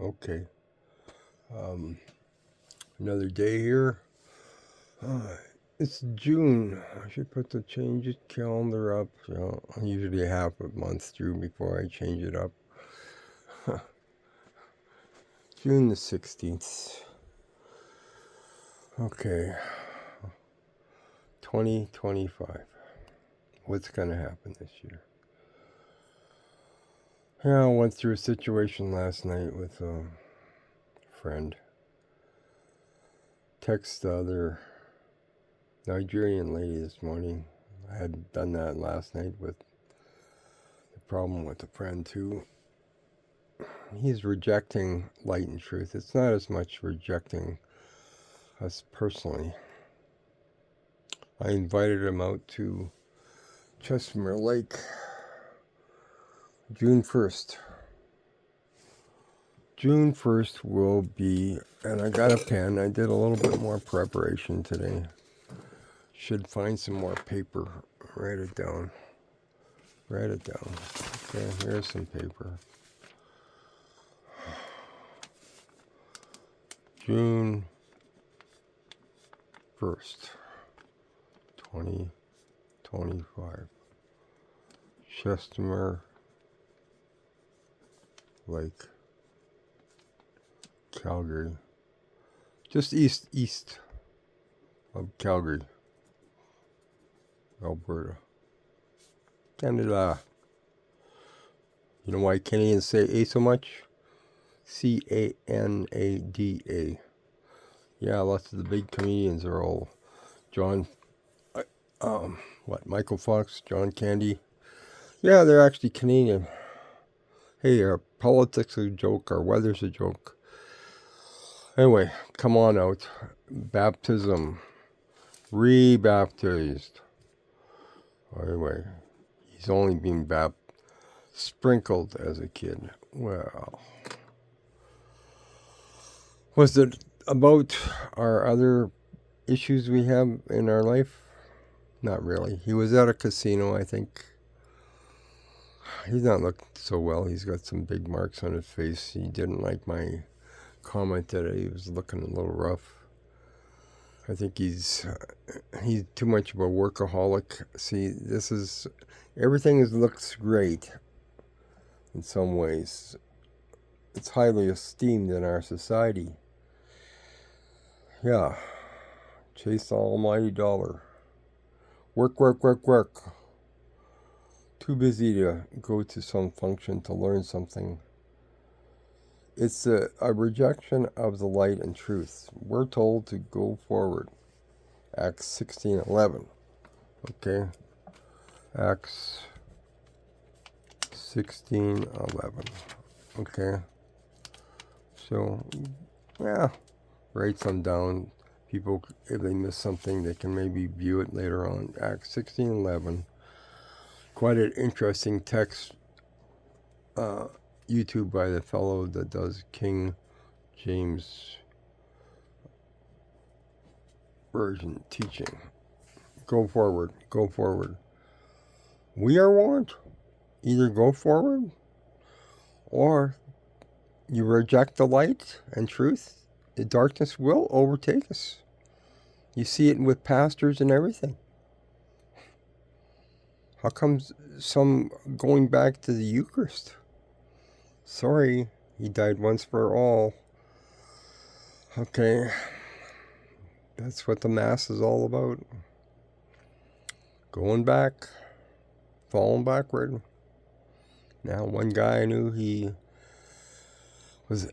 Okay. Another day here. Uh, it's June. I should put the change it calendar up. I'm usually half a month through before I change it up. June the 16th. Okay. 2025. What's going to happen this year? Yeah, I went through a situation last night with a friend. Text the other Nigerian lady this morning. I had done that last night with the problem with a friend too. He's rejecting light and truth. It's not as much rejecting us personally. I invited him out to Chestermere Lake June 1st. June 1st will be, and I got a pen. I did a little bit more preparation today. Should find some more paper. Write it down. Write it down. Okay, here's some paper. June 1st, 2025. Chestermere Lake, Calgary. Just east of Calgary, Alberta, Canada. You know why Canadians say A so much? Canada. Yeah, lots of the big comedians are all Michael Fox, John Candy. Yeah, they're actually Canadian. Hey, our politics is a joke, our weather's a joke. Anyway, come on out. Baptism. Rebaptized. Anyway, he's only being sprinkled as a kid. Well, was it about our other issues we have in our life? Not really. He was at a casino, I think. He's not looking so well. He's got some big marks on his face. He didn't like my comment that he was looking a little rough. I think he's too much of a workaholic. See, everything looks great in some ways. It's highly esteemed in our society. Yeah. Chase the almighty dollar. Work. Too busy to go to some function to learn something. It's a rejection of the light and truth. We're told to go forward. Acts 16:11. Okay? Acts 16:11. Okay? So, yeah, write some down. People, if they miss something, they can maybe view it later on. Acts 16:11. Quite an interesting text, YouTube by the fellow that does King James Version teaching. Go forward. We are warned. Either go forward or you reject the light and truth. The darkness will overtake us. You see it with pastors and everything. How comes some going back to the Eucharist? Sorry, he died once for all. Okay, that's what the Mass is all about. Going back, falling backward. Now, one guy I knew, he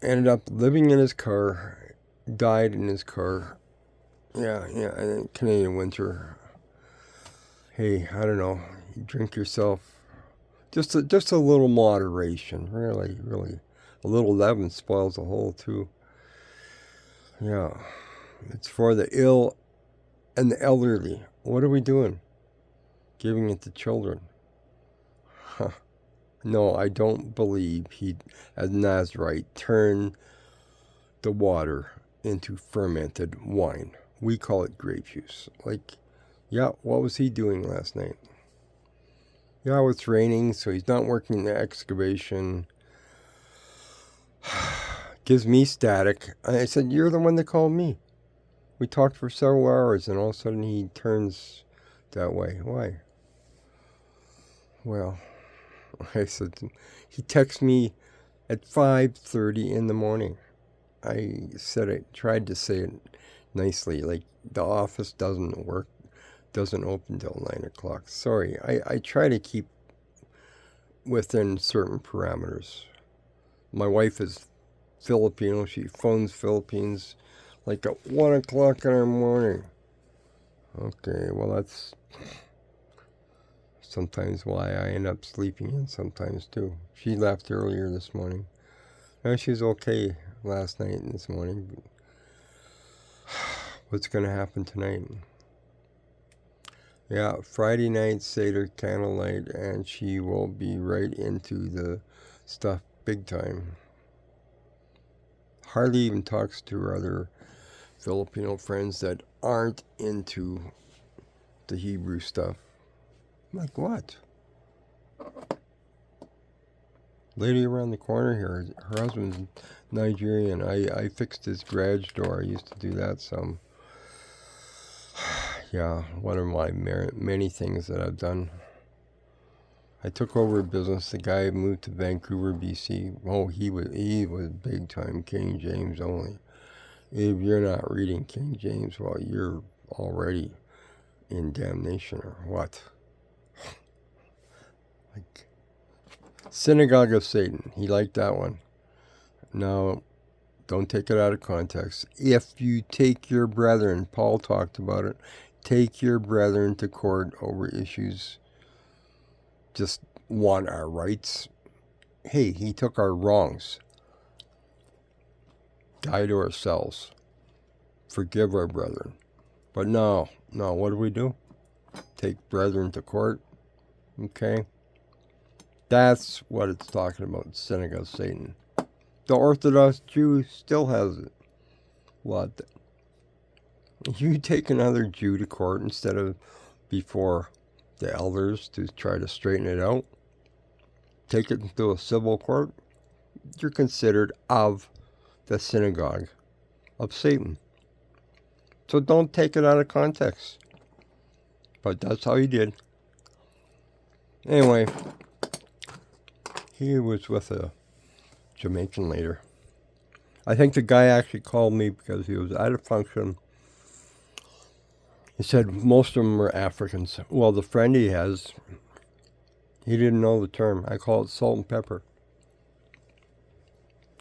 ended up living in his car, died in his car. Yeah, and Canadian winter. Hey, I don't know. You drink yourself. Just a little moderation, really. A little leaven spoils the whole, too. Yeah, it's for the ill and the elderly. What are we doing? Giving it to children. Huh. No, I don't believe he, as Nazarite, turned the water into fermented wine. We call it grape juice. Yeah, what was he doing last night? Yeah, it's raining, so he's not working the excavation. gives me static. I said, you're the one that called me. We talked for several hours, and all of a sudden he turns that way. Why? Well, I said, he texts me at 5:30 in the morning. I tried to say it nicely, like the office doesn't open till 9 o'clock. Sorry, I try to keep within certain parameters. My wife is Filipino. She phones Philippines like at 1 o'clock in the morning. Okay, well, that's sometimes why I end up sleeping in sometimes too. She left earlier this morning. And she was okay last night and this morning. What's going to happen tonight? Yeah, Friday night, Seder, candlelight, and she will be right into the stuff big time. Hardly even talks to her other Filipino friends that aren't into the Hebrew stuff. I'm like, what? Lady around the corner here, her husband's Nigerian. I fixed his garage door. I used to do that some. Yeah, one of my many things that I've done. I took over a business. The guy moved to Vancouver, BC. Oh, he was big time King James only. If you're not reading King James, well, you're already in damnation or what? Like Synagogue of Satan. He liked that one. Now, don't take it out of context. If you take your brethren, Paul talked about it, take your brethren to court over issues, just want our rights. Hey, he took our wrongs. Die to ourselves. Forgive our brethren. But no, what do? Take brethren to court. Okay? That's what it's talking about, Synagogue of Satan. The Orthodox Jew still has it. What? You take another Jew to court instead of before the elders to try to straighten it out. Take it into a civil court. You're considered of the synagogue of Satan. So don't take it out of context. But that's how he did. Anyway, he was with a Jamaican later. I think the guy actually called me because he was at a function. He said most of them are Africans. Well, the friend he has, he didn't know the term. I call it salt and pepper.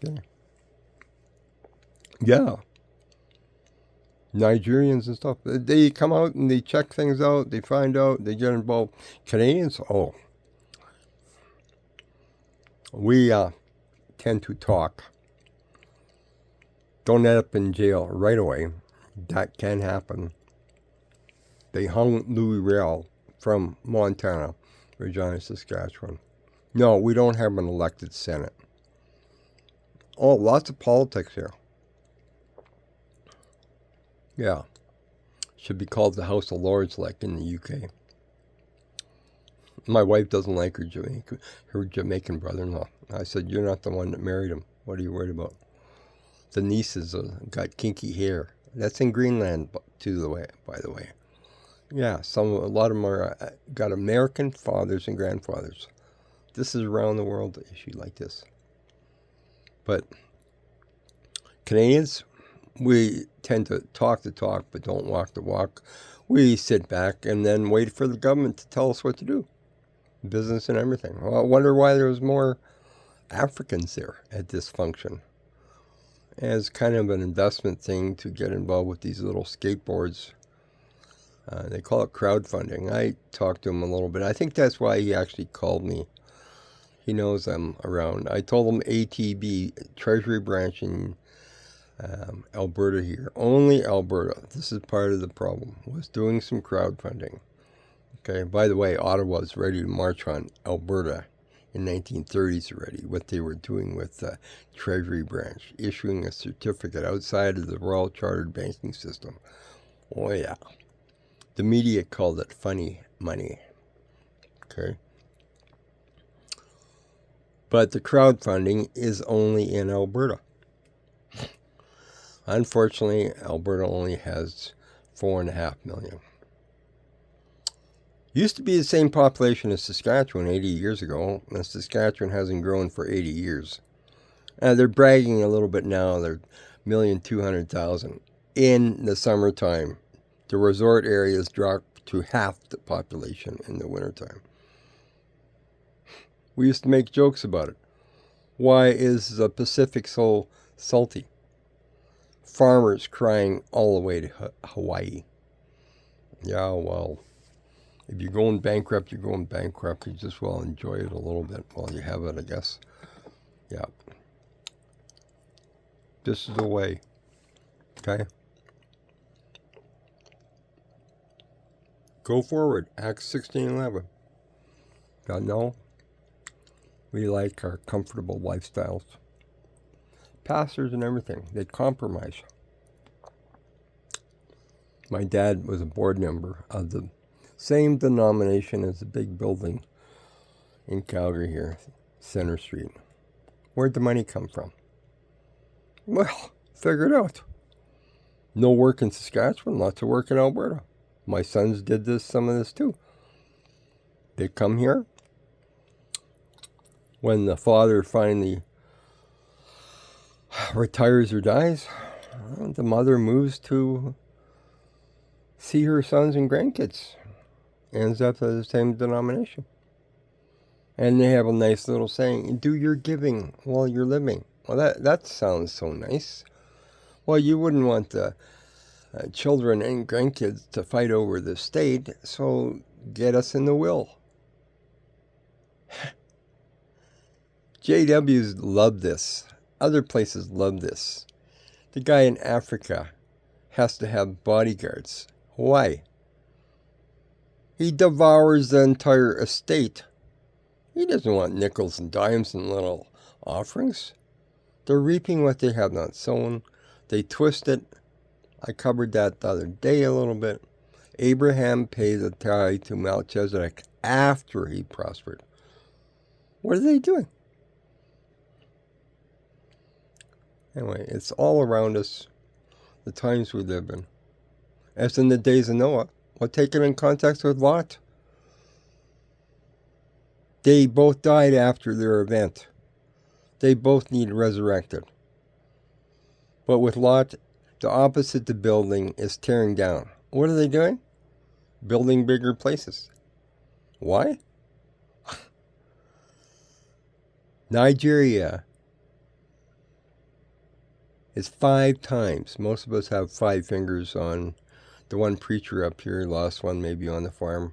Okay. Yeah. Nigerians and stuff. They come out and they check things out. They find out. They get involved. Canadians, oh. We tend to talk. Don't end up in jail right away. That can happen. They hung Louis Riel from Montana, Regina, Saskatchewan. No, we don't have an elected Senate. Oh, lots of politics here. Yeah. Should be called the House of Lords like in the UK. My wife doesn't like her Jamaican brother-in-law. I said, you're not the one that married him. What are you worried about? The nieces got kinky hair. That's in Greenland, by the way. Yeah, a lot of them are got American fathers and grandfathers. This is around the world issue like this. But Canadians, we tend to talk the talk, but don't walk the walk. We sit back and then wait for the government to tell us what to do. Business and everything. Well, I wonder why there was more Africans there at this function. As kind of an investment thing to get involved with these little skateboards. They call it crowdfunding. I talked to him a little bit. I think that's why he actually called me. He knows I'm around. I told him ATB, Treasury Branch in Alberta here. Only Alberta. This is part of the problem. Was doing some crowdfunding. Okay, by the way, Ottawa was ready to march on Alberta in 1930s already, what they were doing with the Treasury Branch, issuing a certificate outside of the Royal Chartered Banking System. Oh yeah. The media called it funny money. Okay. But the crowdfunding is only in Alberta. Unfortunately, Alberta only has 4.5 million. Used to be the same population as Saskatchewan 80 years ago, and Saskatchewan hasn't grown for 80 years. They're bragging a little bit now. They're 1,200,000 in the summertime. The resort areas drop to half the population in the wintertime. We used to make jokes about it. Why is the Pacific so salty? Farmers crying all the way to Hawaii. Yeah, well, if you're going bankrupt, you're going bankrupt. You just well enjoy it a little bit while you have it, I guess. Yeah. This is the way. Okay? Go forward. Acts 16:11. God, no. We like our comfortable lifestyles. Pastors and everything, they compromise. My dad was a board member of the same denomination as the big building in Calgary here, Center Street. Where'd the money come from? Well, figure it out. No work in Saskatchewan, lots of work in Alberta. My sons did some of this too. They come here. When the father finally retires or dies, the mother moves to see her sons and grandkids. Ends up at the same denomination. And they have a nice little saying, do your giving while you're living. Well, that sounds so nice. Well, you wouldn't want the children and grandkids to fight over the estate, so get us in the will. JWs love this. Other places love this. The guy in Africa has to have bodyguards. Why? He devours the entire estate. He doesn't want nickels and dimes and little offerings. They're reaping what they have not sown. They twist it. I covered that the other day a little bit. Abraham paid the tithe to Melchizedek after he prospered. What are they doing? Anyway, it's all around us, the times we live in. As in the days of Noah, well, take it in context with Lot. They both died after their event. They both need resurrected. But with Lot, the opposite to building is tearing down. What are they doing? Building bigger places. Why? Nigeria is 5 times. Most of us have 5 fingers on the one preacher up here, lost one maybe on the farm.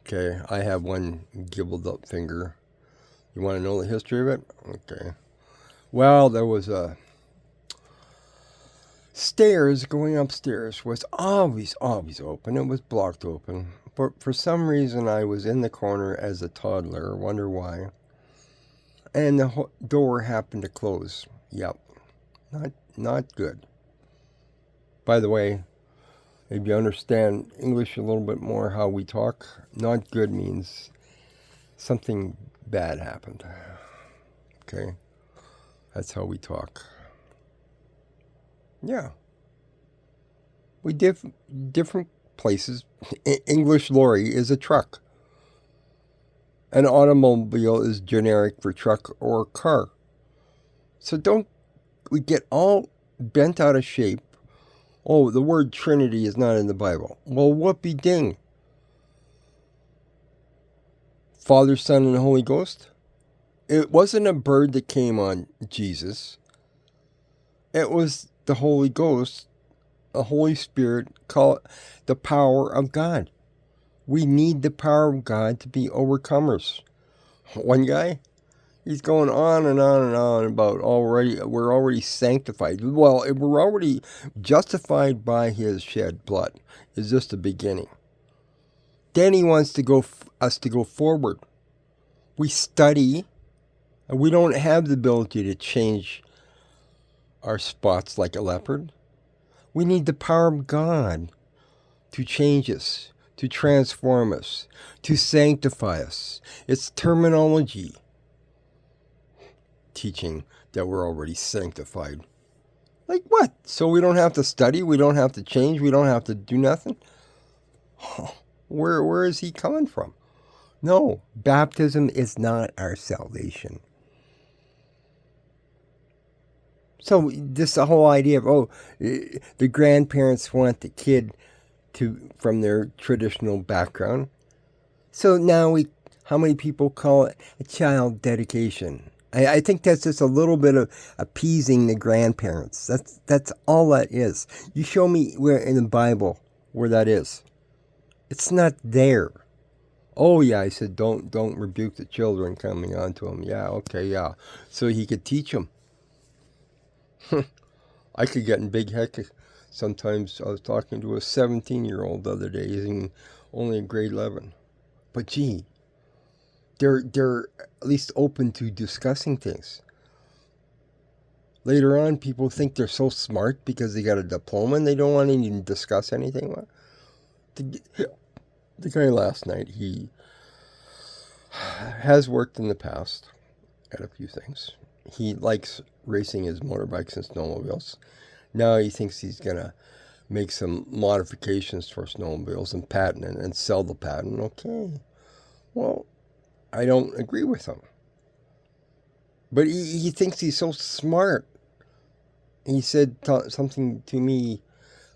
Okay, I have one gibbled up finger. You want to know the history of it? Okay. Well, there was a stairs going upstairs was always open. It was blocked open. But for some reason, I was in the corner as a toddler. Wonder why. And the door happened to close. Yep. Not good. By the way, if you understand English a little bit more, how we talk, not good means something bad happened. Okay? That's how we talk. Yeah. We different places. English lorry is a truck. An automobile is generic for truck or car. So don't we get all bent out of shape. Oh, the word Trinity is not in the Bible. Well, whoopee ding. Father, Son, and Holy Ghost? It wasn't a bird that came on Jesus. It was the Holy Ghost, the Holy Spirit, call it the power of God. We need the power of God to be overcomers. One guy, he's going on and on and on about we're already sanctified. Well, we're already justified by his shed blood. Is this the beginning? Then he wants us to go forward. We study, and we don't have the ability to change our spots like a leopard. We need the power of God to change us, to transform us, to sanctify us. It's terminology teaching that we're already sanctified. Like what? So we don't have to study, we don't have to change, we don't have to do nothing? Where is he coming from? No, baptism is not our salvation. So this the whole idea of the grandparents want the kid to from their traditional background. So now how many people call it a child dedication? I think that's just a little bit of appeasing the grandparents. That's all that is. You show me where in the Bible where that is. It's not there. Oh yeah, I said don't rebuke the children coming onto him. Yeah, okay, yeah. So he could teach them. I could get in big heck. Sometimes I was talking to a 17-year-old the other day. He's only in grade 11. But gee, they're at least open to discussing things. Later on, people think they're so smart because they got a diploma and they don't want to even discuss anything. The guy last night, he has worked in the past at a few things. He likes racing his motorbikes and snowmobiles. Now he thinks he's going to make some modifications for snowmobiles and patent it and sell the patent. Okay. Well, I don't agree with him. But he thinks he's so smart. He said something to me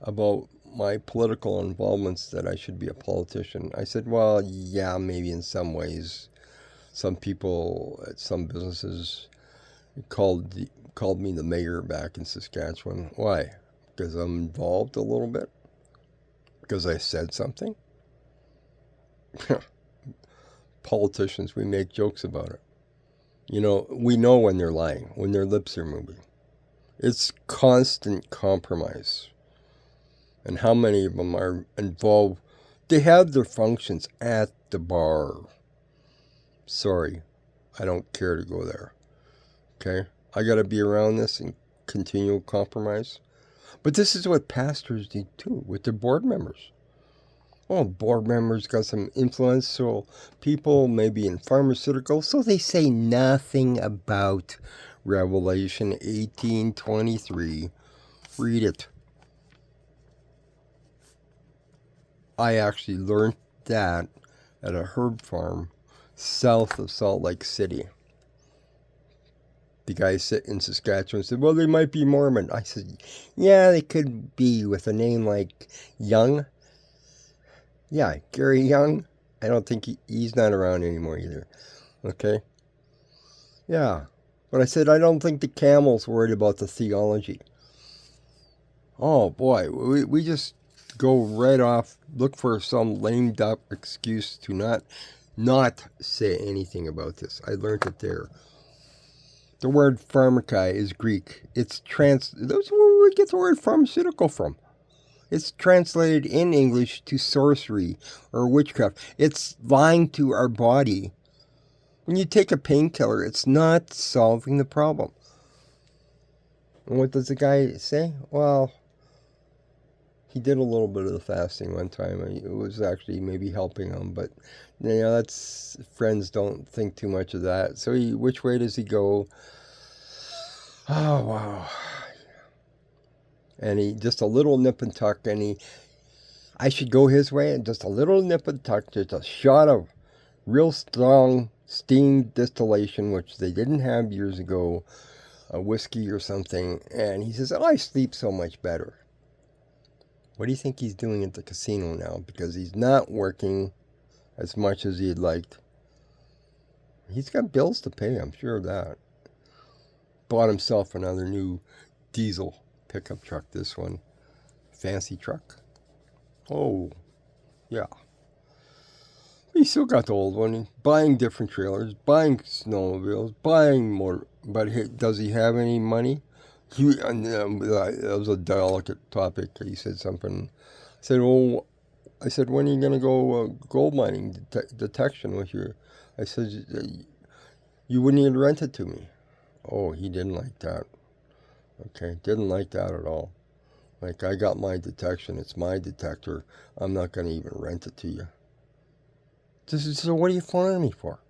about my political involvements that I should be a politician. I said, well, yeah, maybe in some ways. Some people at some businesses called me the mayor back in Saskatchewan. Why? Because I'm involved a little bit? Because I said something? Politicians, we make jokes about it. You know, we know when they're lying, when their lips are moving. It's constant compromise. And how many of them are involved? They have their functions at the bar. Sorry, I don't care to go there. Okay? I got to be around this and continual compromise. But this is what pastors do too with their board members. Oh, board members got some influential people, maybe in pharmaceuticals, so they say nothing about Revelation 18:23. Read it. I actually learned that at a herb farm south of Salt Lake City. The guy in Saskatchewan said, well, they might be Mormon. I said, yeah, they could be with a name like Young. Yeah, Gary Young. I don't think he's not around anymore either. Okay? Yeah. But I said, I don't think the camel's worried about the theology. Oh, boy. We just go right off, look for some lame duck excuse to not say anything about this. I learned it there. The word pharmakai is Greek. That's where we get the word pharmaceutical from. It's translated in English to sorcery or witchcraft. It's lying to our body. When you take a painkiller, it's not solving the problem. And what does the guy say? Well, he did a little bit of the fasting one time. It was actually maybe helping him, but that's friends don't think too much of that. So which way does he go? Oh wow! And he just a little nip and tuck, and I should go his way, and just a little nip and tuck, just a shot of real strong steam distillation, which they didn't have years ago, a whiskey or something. And he says, oh, I sleep so much better. What do you think he's doing at the casino now? Because he's not working as much as he'd liked. He's got bills to pay, I'm sure of that. Bought himself another new diesel pickup truck, this one. Fancy truck. Oh, yeah. He still got the old one. Buying different trailers, buying snowmobiles, buying more. But does he have any money? That was a delicate topic. He said something. I said, when are you going to go gold mining detection with your... I said, you wouldn't even rent it to me. Oh, he didn't like that. Okay, didn't like that at all. Like, I got my detection. It's my detector. I'm not going to even rent it to you. So what are you flying me for?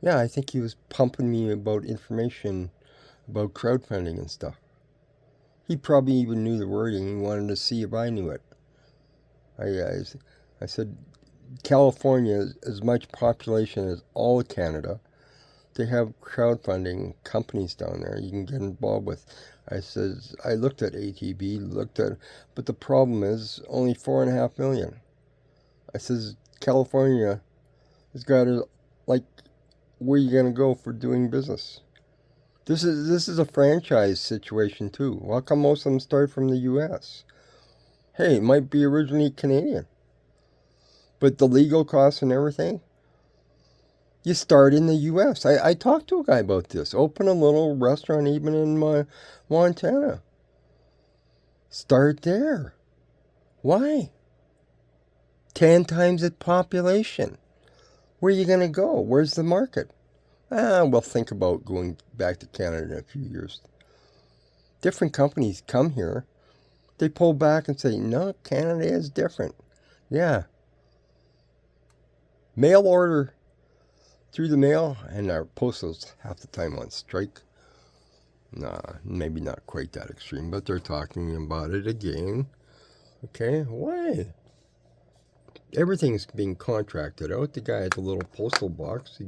Yeah, I think he was pumping me about information about crowdfunding and stuff. He probably even knew the wording. He wanted to see if I knew it. I said, California has as much population as all of Canada. They have crowdfunding companies down there you can get involved with. I says, I looked at ATB, but the problem is only 4.5 million. I says, California has got like, where you gonna go for doing business? This is a franchise situation too. How come most of them start from the U.S.? Hey, it might be originally Canadian, but the legal costs and everything, you start in the U.S. I talked to a guy about this. Open a little restaurant even in Montana. Start there. Why? 10 times its population. Where are you going to go? Where's the market? We'll think about going back to Canada in a few years. Different companies come here. They pull back and say, no, Canada is different. Yeah. Mail order through the mail, and our postal's half the time on strike. Nah, maybe not quite that extreme, but they're talking about it again. Okay, why? Everything's being contracted out. The guy at the little postal box, he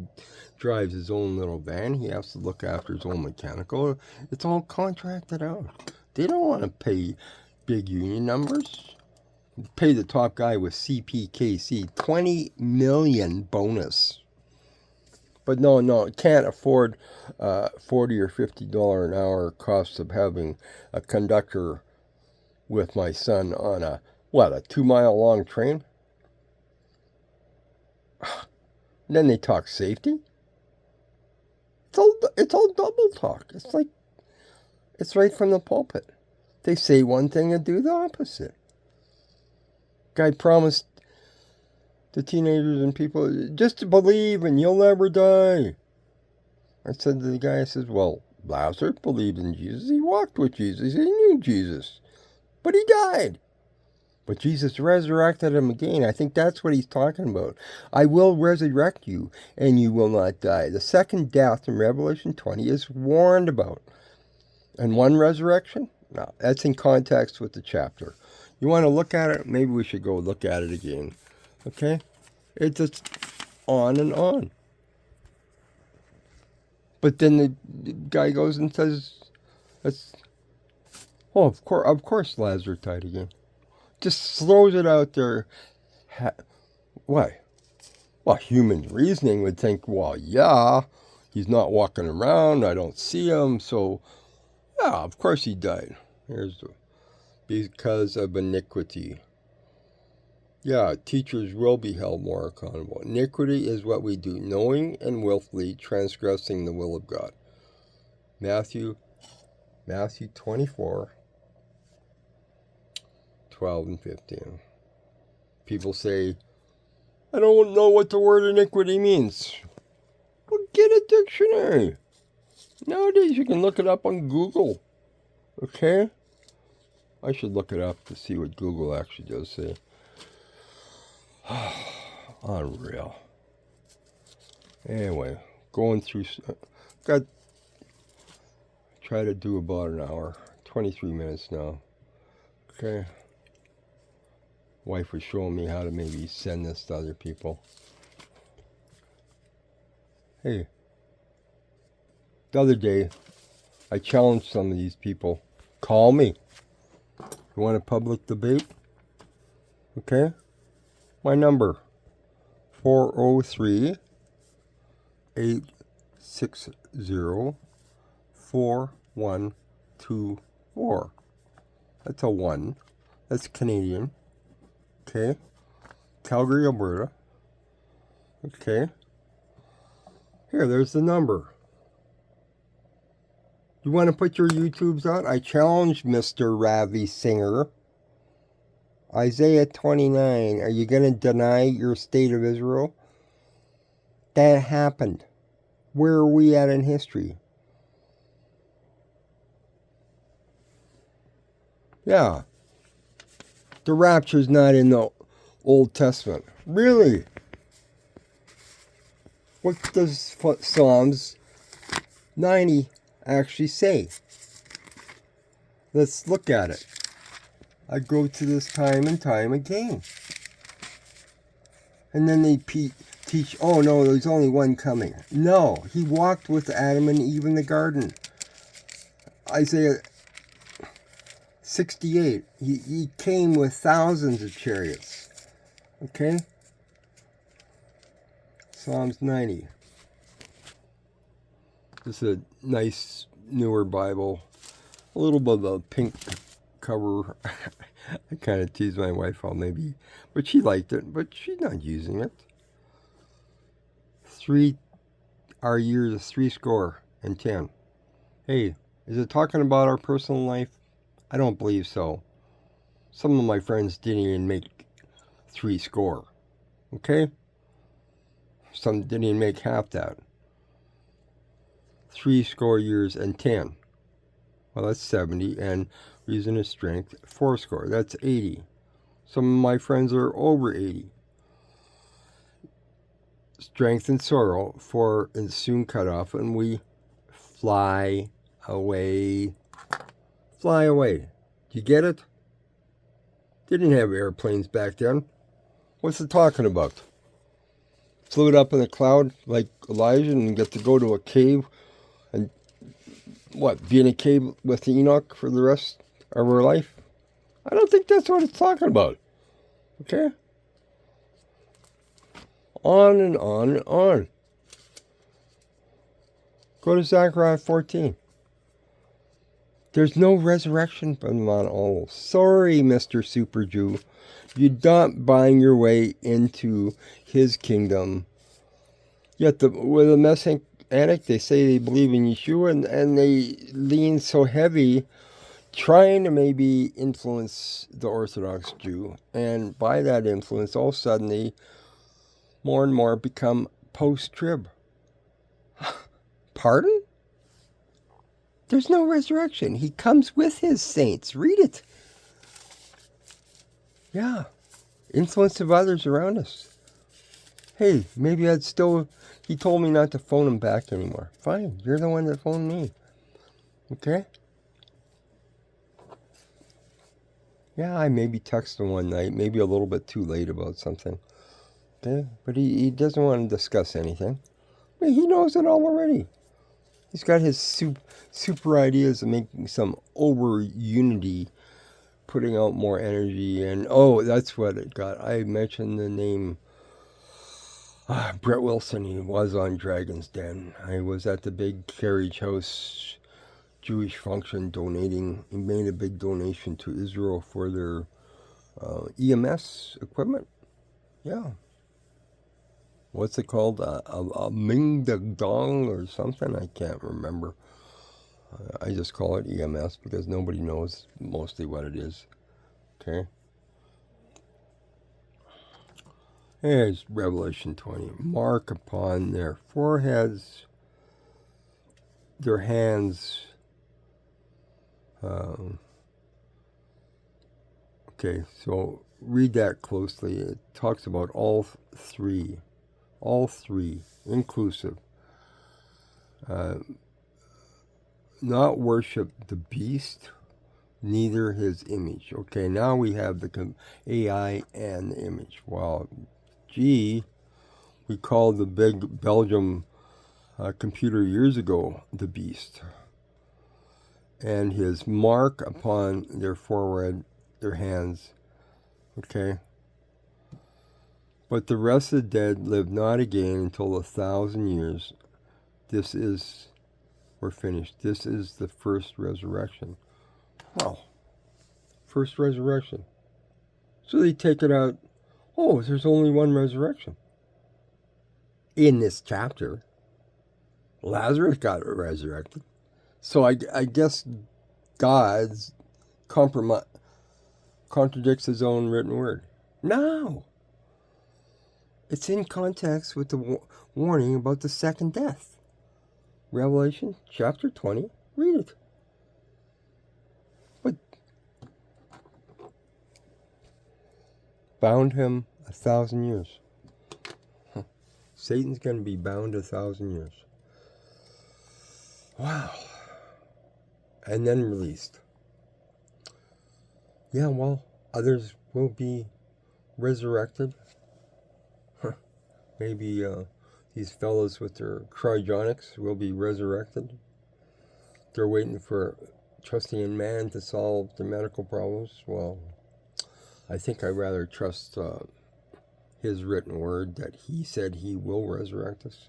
drives his own little van. He has to look after his own mechanical. It's all contracted out. They don't want to pay big union numbers. Pay the top guy with CPKC $20 million bonus. But no, can't afford $40 or $50 an hour cost of having a conductor with my son on a 2-mile long train? Then they talk safety. It's all double talk. It's right from the pulpit. They say one thing and do the opposite. Guy promised the teenagers and people just to believe and you'll never die. I said to the guy, I said, well, Lazarus believed in Jesus. He walked with Jesus. He knew Jesus. But he died. But Jesus resurrected him again. I think that's what he's talking about. I will resurrect you, and you will not die. The second death in Revelation 20 is warned about. And one resurrection? No, that's in context with the chapter. You want to look at it? Maybe we should go look at it again. Okay? It's just on and on. But then the guy goes and says, of course Lazarus died again. Just throws it out there. Why? Well, human reasoning would think, well, yeah, he's not walking around. I don't see him. So, yeah, of course he died. Because of iniquity. Yeah, teachers will be held more accountable. Iniquity is what we do, knowing and willfully transgressing the will of God. Matthew 24. 12 and 15. People say, I don't know what the word iniquity means. Well, get a dictionary. Nowadays you can look it up on Google. Okay? I should look it up to see what Google actually does say. Unreal. Anyway, going through, try to do about an hour, 23 minutes now. Okay. Wife was showing me how to maybe send this to other people. Hey, the other day, I challenged some of these people. Call me. You want a public debate? Okay? My number, 403-860-4124. That's a 1. That's Canadian. Okay. Calgary, Alberta. Okay. Here, there's the number. You want to put your YouTubes out? I challenge Mr. Ravi Singer. Isaiah 29. Are you going to deny your state of Israel? That happened. Where are we at in history? Yeah. The rapture's not in the Old Testament. Really? What does Psalms 90 actually say? Let's look at it. I go to this time and time again. And then they teach, oh no, there's only one coming. No, he walked with Adam and Eve in the garden. Isaiah 68, he came with thousands of chariots. Okay? Psalms 90. This is a nice, newer Bible. A little bit of a pink cover. I kind of teased my wife all maybe, but she liked it, but she's not using it. Our years is 70. Hey, is it talking about our personal life? I don't believe so. Some of my friends didn't even make 70. Okay? Some didn't even make half that. 70 years. Well, that's 70, and reason is strength, 80. That's 80. Some of my friends are over 80. Strength and sorrow, for is soon cut off, and we fly away. Fly away. Do you get it? They didn't have airplanes back then. What's it talking about? Flew it up in a cloud like Elijah and get to go to a cave and be in a cave with Enoch for the rest of our life? I don't think that's what it's talking about. Okay? On and on and on. Go to Zechariah 14. There's no resurrection from Mount Olives. Sorry, Mr. Super Jew. You're not buying your way into his kingdom. Yet with a Messianic, they say they believe in Yeshua, and they lean so heavy trying to maybe influence the Orthodox Jew. And by that influence, all of a sudden, they more and more become post-trib. Pardon? There's no resurrection. He comes with his saints. Read it. Yeah. Influence of others around us. Hey, maybe he told me not to phone him back anymore. Fine. You're the one that phoned me. Okay? Yeah, I maybe texted him one night, maybe a little bit too late about something. Okay? But he doesn't want to discuss anything. But he knows it all already. He's got his super ideas of making some over unity, putting out more energy, and that's what it got. I mentioned the name Brett Wilson. He was on Dragon's Den. I was at the big Carriage House Jewish function donating. He made a big donation to Israel for their EMS equipment. Yeah. What's it called? A Ming Dong or something? I can't remember. I just call it EMS because nobody knows mostly what it is. Okay? Here's Revelation 20. Mark upon their foreheads, their hands. Okay, so read that closely. It talks about all three, inclusive. Not worship the beast, neither his image. Okay, now we have the AI and the image. Well, we called the big Belgium computer years ago the beast. And his mark upon their forehead, their hands. Okay? But the rest of the dead live not again until 1,000 years. We're finished. This is the first resurrection. Well, first resurrection. So they take it out. Oh, there's only one resurrection. In this chapter, Lazarus got resurrected. So I guess God's contradicts his own written word. No. It's in context with the warning about the second death. Revelation chapter 20. Read it. But bound him 1,000 years. Satan's going to be bound 1,000 years. Wow. and then released. Yeah, well, others will be resurrected. Maybe these fellows with their cryogenics will be resurrected. They're waiting for trusting in man to solve the medical problems. Well, I think I'd rather trust his written word that he said he will resurrect us.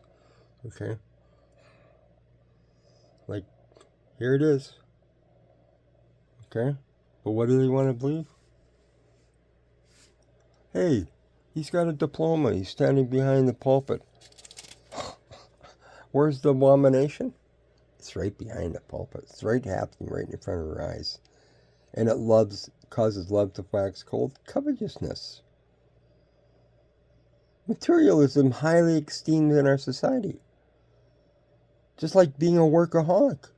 Okay? Like, here it is. Okay? But what do they want to believe? Hey, he's got a diploma. He's standing behind the pulpit. Where's the abomination? It's right behind the pulpit. It's right happening right in front of our eyes. And it causes love to wax cold. Covetousness. Materialism highly esteemed in our society. Just like being a workaholic.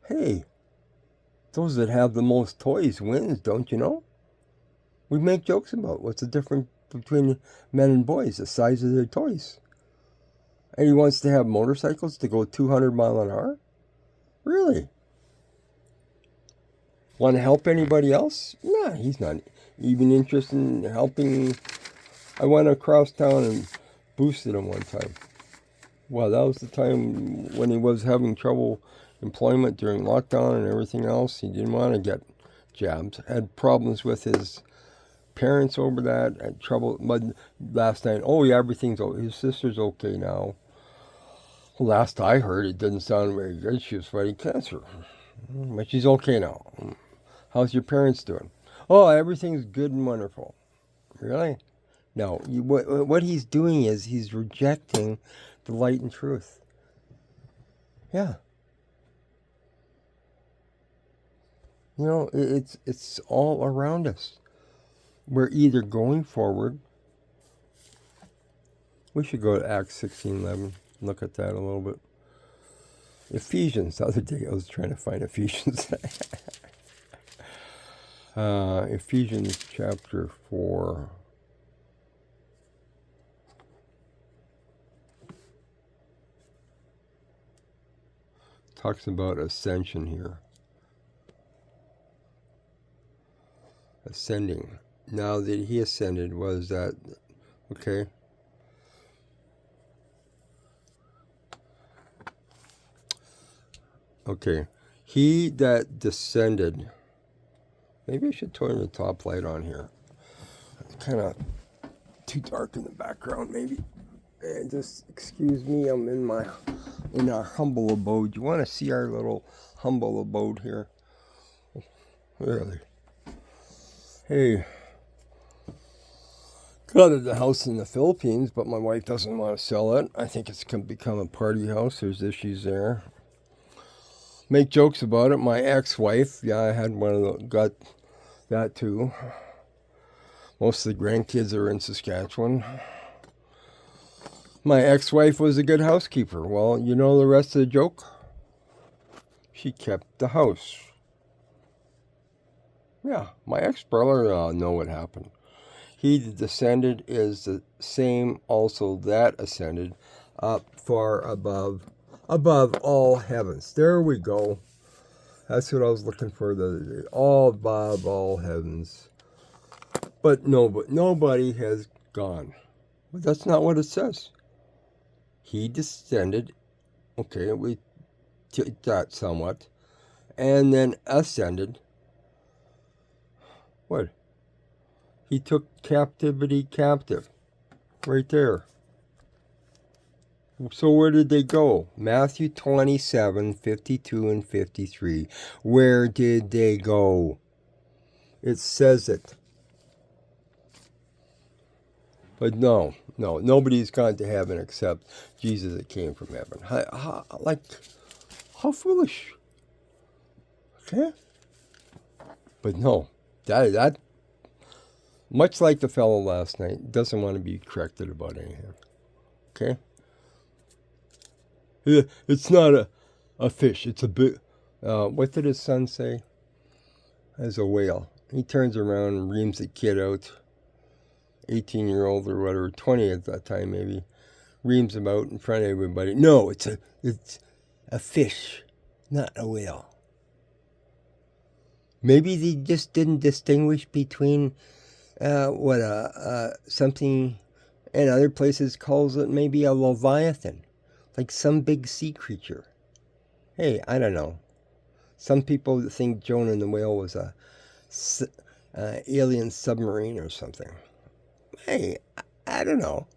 Hey, those that have the most toys wins, don't you know? We make jokes about what's the difference between men and boys, the size of their toys. And he wants to have motorcycles to go 200 miles an hour? Really? Want to help anybody else? Nah, he's not even interested in helping. I went across town and boosted him one time. Well, that was the time when he was having trouble employment during lockdown and everything else. He didn't want to get jabs. Had problems with his parents over that. Had trouble. But last night, oh yeah, everything's okay. His sister's okay now. Well, last I heard, it didn't sound very good. She was fighting cancer. But she's okay now. How's your parents doing? Oh, everything's good and wonderful. Really? No. What he's doing is he's rejecting the light and truth. Yeah. You know, it's all around us. We're either going forward. We should go to Acts 16:11. Look at that a little bit. Ephesians. The other day I was trying to find Ephesians. Ephesians chapter 4. Talks about ascension here. Ascending. Now that he ascended, was that okay? Okay. He that descended. Maybe I should turn the top light on here. It's kind of too dark in the background, maybe. And just excuse me, I'm in our humble abode. You want to see our little humble abode here? Really? Hey, got a house in the Philippines, but my wife doesn't want to sell it. I think it's become a party house. There's issues there. Make jokes about it. My ex-wife, yeah, I had got that too. Most of the grandkids are in Saskatchewan. My ex-wife was a good housekeeper. Well, you know the rest of the joke? She kept the house. Yeah, my ex-brother know what happened. He that descended is the same also that ascended up far above all heavens. There we go. That's what I was looking for the other day. All above all heavens. But nobody has gone. But that's not what it says. He descended. Okay, we took that somewhat. And then ascended. What? He took captivity captive. Right there. So where did they go? Matthew 27:52 and 53. Where did they go? It says it. But no, nobody's gone to heaven except Jesus that came from heaven. How foolish. Okay? But no, that much like the fellow last night, doesn't want to be corrected about anything. Okay? It's not a fish. It's a bit. What did his son say? As a whale. He turns around and reams the kid out. 18-year-old or whatever, 20 at that time maybe. Reams him out in front of everybody. No, it's a fish. Not a whale. Maybe they just didn't distinguish between something in other places calls it maybe a leviathan, like some big sea creature. Hey, I don't know. Some people think Jonah and the whale was a alien submarine or something. Hey, I don't know.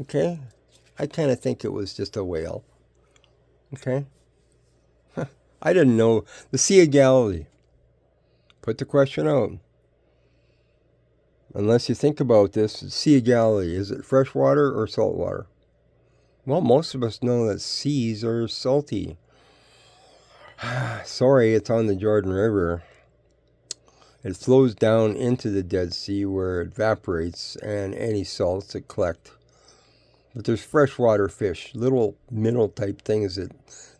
Okay? I kind of think it was just a whale. Okay? I didn't know. The Sea of Galilee. Put the question out. Unless you think about this, the Sea of Galilee, is it freshwater or saltwater? Well, most of us know that seas are salty. Sorry, it's on the Jordan River. It flows down into the Dead Sea where it evaporates and any salts that collect. But there's freshwater fish, little minnow type things that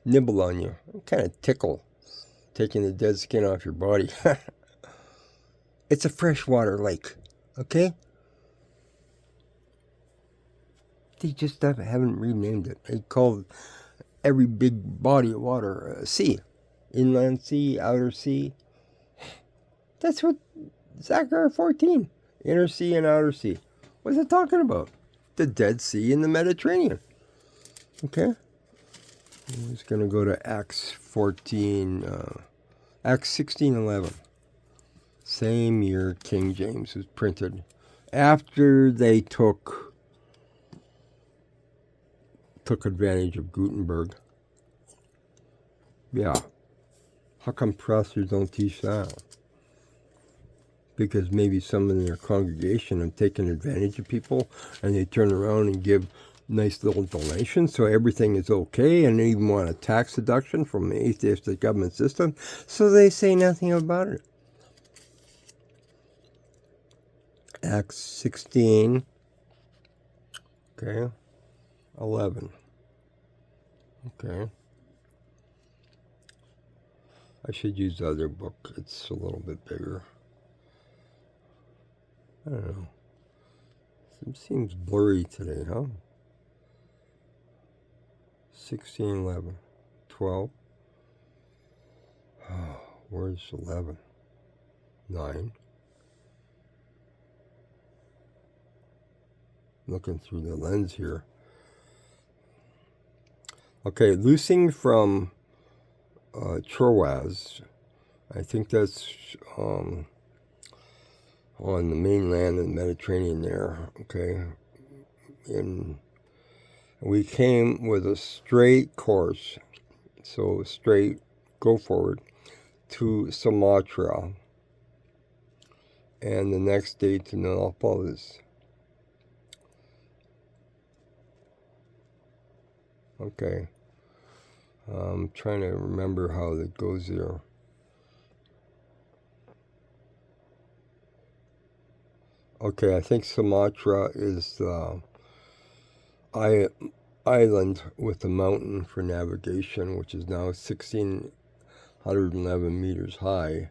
nibble on you. Kind of tickle, taking the dead skin off your body. It's a freshwater lake, okay? They just haven't renamed it. They call every big body of water a sea. Inland sea, outer sea. That's what Zechariah 14, inner sea and outer sea. What's it talking about? The Dead Sea and the Mediterranean. Okay? I'm just going to go to Acts 14, Acts 16:11. Same year King James was printed. After they took advantage of Gutenberg. Yeah. How come pastors don't teach that? Because maybe some in their congregation have taken advantage of people and they turn around and give nice little donations so everything is okay, and they even want a tax deduction from the atheistic government system, so they say nothing about it. Acts 16, okay, 11, okay. I should use the other book. It's a little bit bigger. I don't know. It seems blurry today, huh? 16, 11, 12. Oh, where's 11? 9. Looking through the lens here. Okay, loosing from Troas. I think that's on the mainland of the Mediterranean there. Okay. And we came with a straight course. So straight, go forward, to Sumatra. And the next day to Neapolis. Okay. I'm trying to remember how it goes there. Okay, I think Sumatra is the island with the mountain for navigation, which is now 1,611 meters high.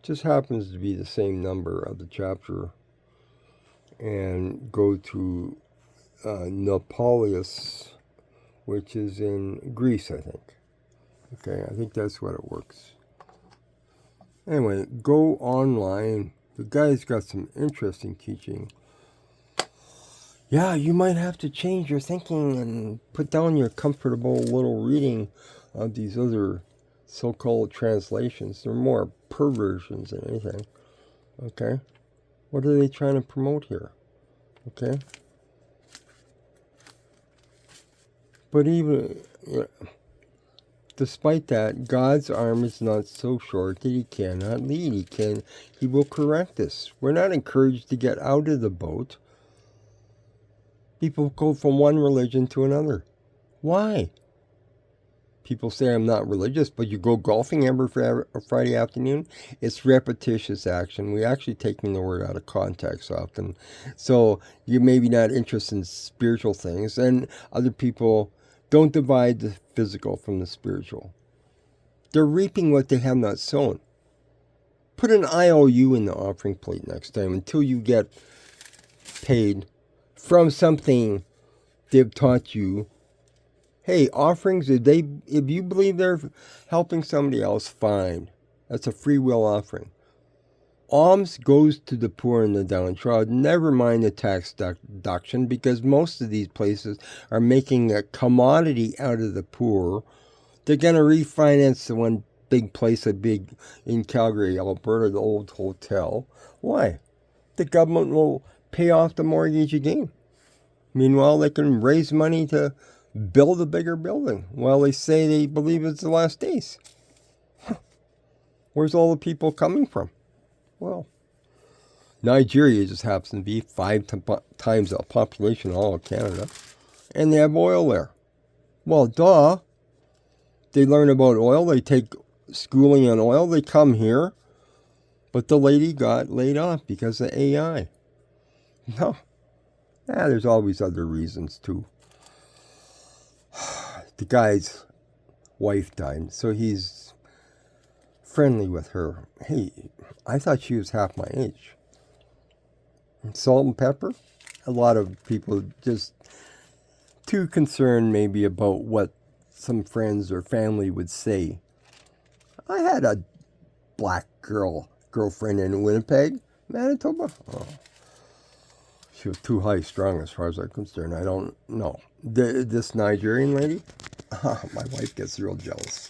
Just happens to be the same number of the chapter. And go to Neapolis, which is in Greece, I think. Okay, I think that's what it works. Anyway, go online. The guy's got some interesting teaching. Yeah, you might have to change your thinking and put down your comfortable little reading of these other so-called translations. They're more perversions than anything. Okay? What are they trying to promote here? Okay? But even, despite that, God's arm is not so short that he cannot lead. He will correct us. We're not encouraged to get out of the boat. People go from one religion to another. Why? People say I'm not religious, but you go golfing every Friday afternoon. It's repetitious action. We're actually taking the word out of context often. So you're maybe not interested in spiritual things. And other people don't divide the physical from the spiritual. They're reaping what they have not sown. Put an IOU in the offering plate next time until you get paid from something they've taught you Hey, offerings, if you believe they're helping somebody else, fine. That's a free will offering. Alms goes to the poor and the downtrodden. Never mind the tax deduction, because most of these places are making a commodity out of the poor. They're going to refinance the one big place, in Calgary, Alberta, the old hotel. Why? The government will pay off the mortgage again. Meanwhile, they can raise money to build a bigger building while they say they believe it's the last days. Where's all the people coming from? Well, Nigeria just happens to be five times the population of all of Canada, and they have oil there. Well, duh. They learn about oil, they take schooling on oil, they come here, but the lady got laid off because of AI. No. There's always other reasons, too. The guy's wife died, so he's friendly with her. Hey, I thought she was half my age. Salt and pepper? A lot of people just too concerned maybe about what some friends or family would say. I had a black girlfriend in Winnipeg, Manitoba. Oh, she was too high strung as far as I'm concerned. I don't know. This Nigerian lady, my wife gets real jealous.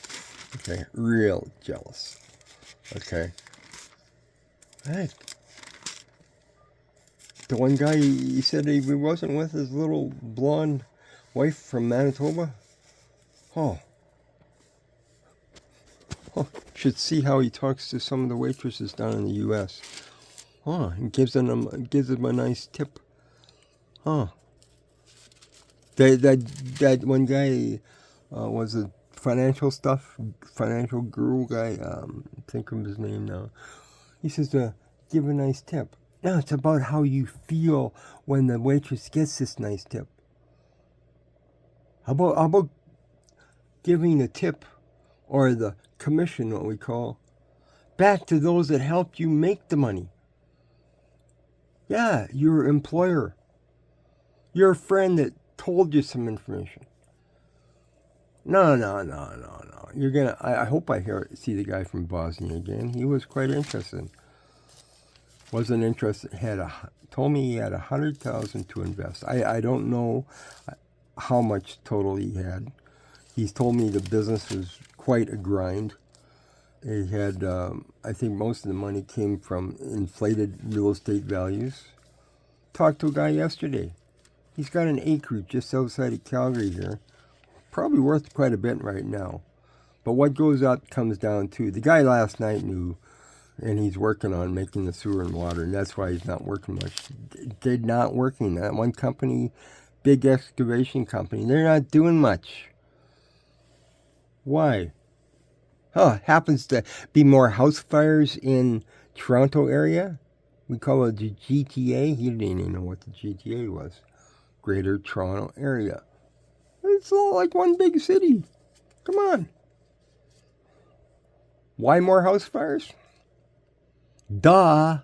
Okay, real jealous. Okay. Hey, the one guy, he said he wasn't with his little blonde wife from Manitoba. Oh. Should see how he talks to some of the waitresses down in the U.S. He gives them a nice tip. That one guy was a financial guru guy. Think of his name now. He says give a nice tip. No, it's about how you feel when the waitress gets this nice tip. How about giving the tip or the commission, what we call, back to those that helped you make the money? Yeah, your employer, your friend that told you some information. No. You're gonna. I hope I see the guy from Bosnia again. He was quite interested. Wasn't interested. Told me he had 100,000 to invest. I don't know how much total he had. He's told me the business was quite a grind. He had, I think most of the money came from inflated real estate values. Talked to a guy yesterday. He's got an acreage just outside of Calgary here. Probably worth quite a bit right now. But what goes up comes down too. The guy last night knew, and he's working on making the sewer and water, and that's why he's not working much. They're not working. That one company, big excavation company, they're not doing much. Why? Happens to be more house fires in Toronto area. We call it the GTA. He didn't even know what the GTA was. Greater Toronto Area. It's all like one big city. Come on. Why more house fires? Duh.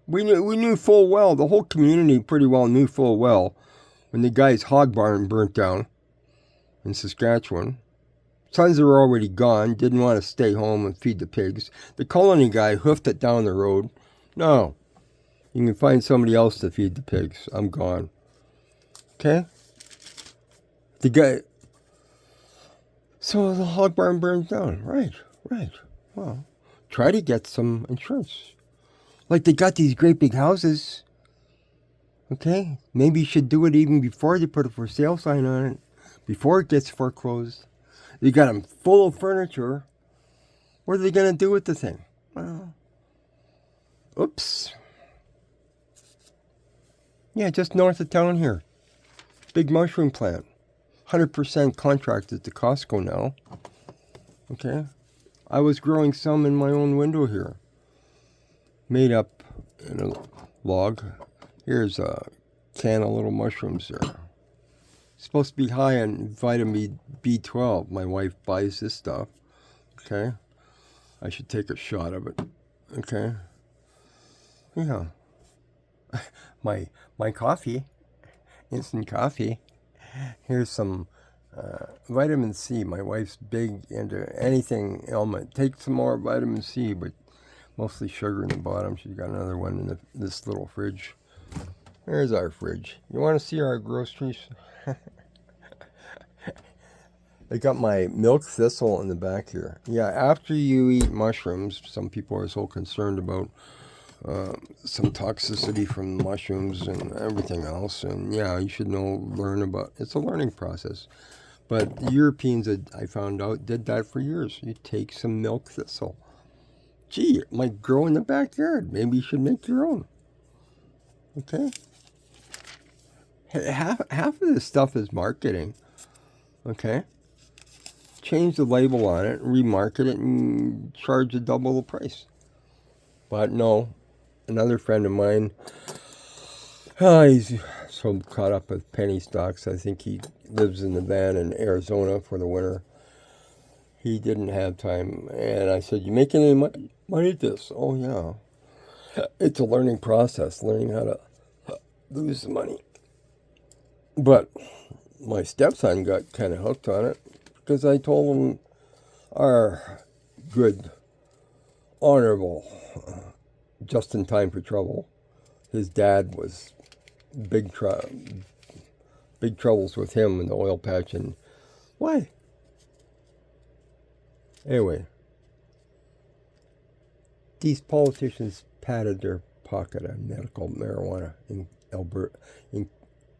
We knew full well, the whole community pretty well knew full well, when the guy's hog barn burnt down in Saskatchewan. Sons were already gone, didn't want to stay home and feed the pigs. The colony guy hoofed it down the road. No, you can find somebody else to feed the pigs. I'm gone. Okay? The guy... So the hog barn burns down. Right. Well, try to get some insurance. Like they got these great big houses. Okay? Maybe you should do it even before they put a for sale sign on it. Before it gets foreclosed. You got them full of furniture. What are they going to do with the thing? Well, oops. Yeah, just north of town here. Big mushroom plant. 100% contracted to Costco now. Okay? I was growing some in my own window here. Made up in a log. Here's a can of little mushrooms there. Supposed to be high on vitamin B12. My wife buys this stuff. Okay? I should take a shot of it. Okay? Yeah. My coffee. Instant coffee. Here's some vitamin C. My wife's big into anything ailment. Take some more vitamin C, but mostly sugar in the bottom. She's got another one in this little fridge. There's our fridge. You want to see our groceries? I got my milk thistle in the back here. Yeah, after you eat mushrooms, some people are so concerned about some toxicity from mushrooms and everything else. And yeah, you should learn about it's a learning process. But the Europeans, I found out, did that for years. You take some milk thistle. Gee, it might grow in the backyard. Maybe you should make your own. Okay? Half of this stuff is marketing. Okay? Change the label on it, remarket it, and charge a double the price. But no, another friend of mine, he's so caught up with penny stocks. I think he lives in the van in Arizona for the winter. He didn't have time. And I said, you making any money at this? Oh, yeah. It's a learning process, learning how to lose the money. But my stepson got kind of hooked on it because I told him our good, honorable, just in time for trouble. His dad was big troubles with him in the oil patch. And why? Anyway, these politicians padded their pocket on medical marijuana in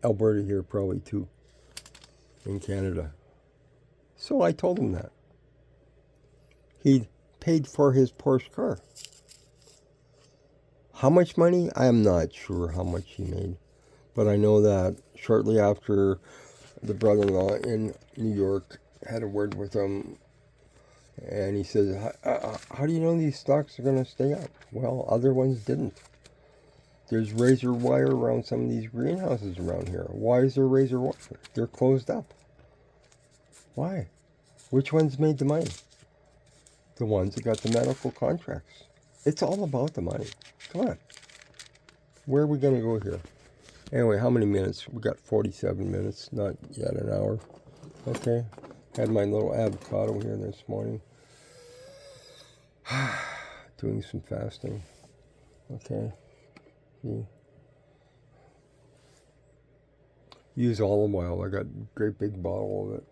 Alberta here probably too, in Canada. So I told him that. He paid for his Porsche car. How much money? I am not sure how much he made. But I know that shortly after the brother-in-law in New York had a word with him, and he says, how do you know these stocks are going to stay up? Well, other ones didn't. There's razor wire around some of these greenhouses around here. Why is there razor wire? They're closed up. Why? Which ones made the money? The ones that got the medical contracts. It's all about the money. Come on. Where are we going to go here? Anyway, how many minutes? We got 47 minutes, not yet an hour. Okay. Had my little avocado here this morning. Doing some fasting. Okay. Use olive oil. I got a great big bottle of it.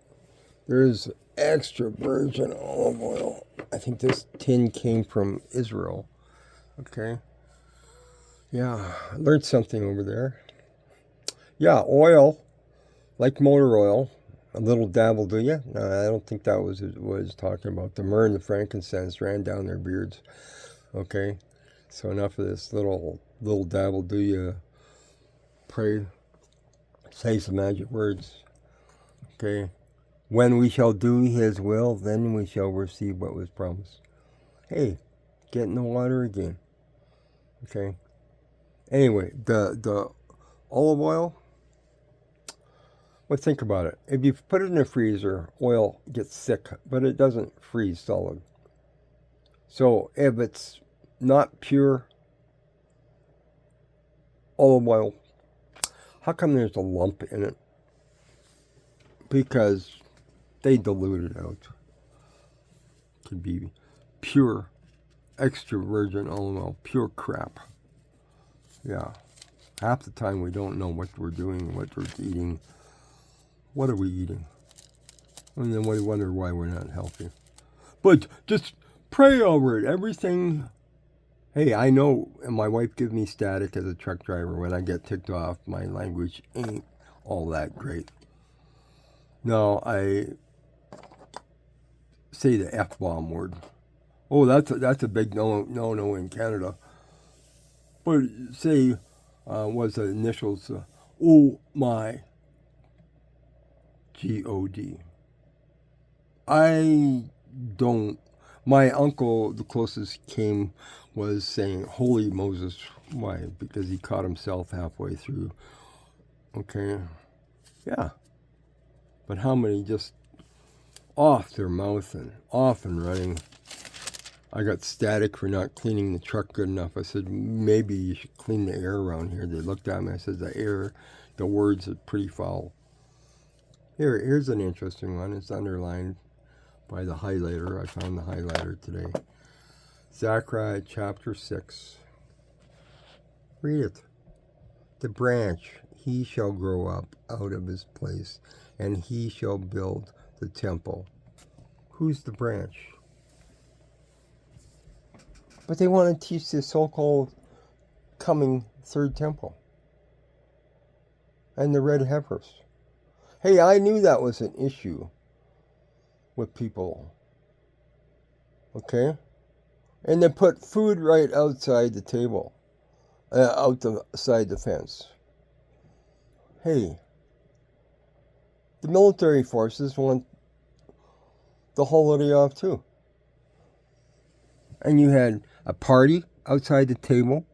There's extra virgin olive oil. I think this tin came from Israel. Okay. Yeah, I learned something over there. Yeah, oil, like motor oil. A little dabble, do you? No, I don't think that was what he's talking about. The myrrh and the frankincense ran down their beards. Okay, so enough of this little dabble, do you? Pray, say some magic words. Okay, when we shall do His will, then we shall receive what was promised. Hey, get in the water again. Okay. Anyway, the olive oil. Well, think about it. If you put it in the freezer, oil gets thick, but it doesn't freeze solid. So if it's not pure olive oil, how come there's a lump in it? Because they dilute it out. It could be pure, extra virgin olive oil, pure crap. Yeah. Half the time we don't know what we're doing, what we're eating. What are we eating? And then we wonder why we're not healthy. But just pray over it. Everything. Hey, I know, and my wife gives me static as a truck driver when I get ticked off. My language ain't all that great. No, I say the F-bomb word. Oh, that's a big no in Canada. But say, what's the initials? Oh my. God. I don't. My uncle, the closest came, was saying, Holy Moses. Why? Because he caught himself halfway through. Okay. Yeah. But how many just off their mouth and off and running? I got static for not cleaning the truck good enough. I said, maybe you should clean the air around here. They looked at me. I said, the words are pretty foul. Here's an interesting one. It's underlined by the highlighter. I found the highlighter today. Zechariah chapter 6. Read it. The branch, he shall grow up out of his place, and he shall build the temple. Who's the branch? But they want to teach the so-called coming third temple. And the red heifers. Hey, I knew that was an issue with people. Okay? And they put food right outside the table. Outside the fence. Hey, the military forces want the holiday off too. And you had a party outside the table,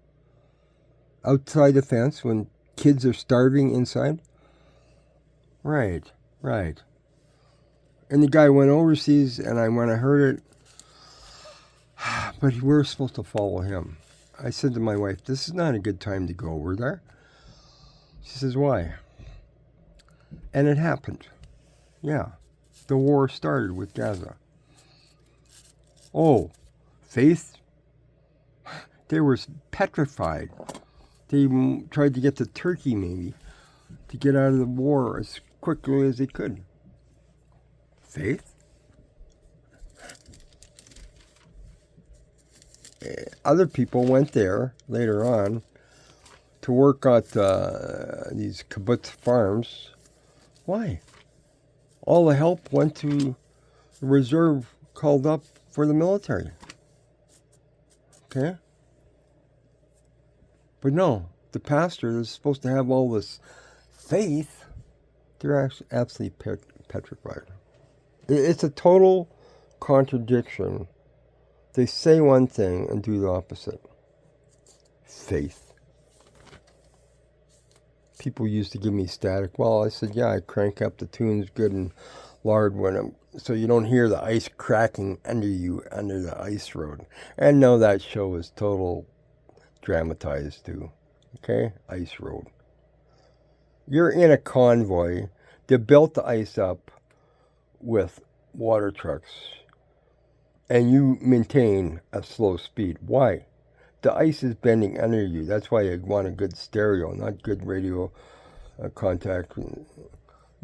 outside the fence, when kids are starving inside. Right. And the guy went overseas, and when I heard it, but we were supposed to follow him. I said to my wife, this is not a good time to go over there. She says, why? And it happened. Yeah. The war started with Gaza. Oh, faith? They were petrified. They tried to get to Turkey, maybe, to get out of the war as quickly as they could. Faith? Other people went there later on to work at these kibbutz farms. Why? All the help went to the reserve called up for the military. Okay? But no, the pastor is supposed to have all this faith. They're actually absolutely petrified. It's a total contradiction. They say one thing and do the opposite. Faith. People used to give me static. Well, I said, yeah, I crank up the tunes good and loud so you don't hear the ice cracking under you, under the ice road. And no, that show is total dramatized too. Okay? Ice road. You're in a convoy. They built the ice up with water trucks. And you maintain a slow speed. Why? The ice is bending under you. That's why you want a good stereo, not good radio contact. You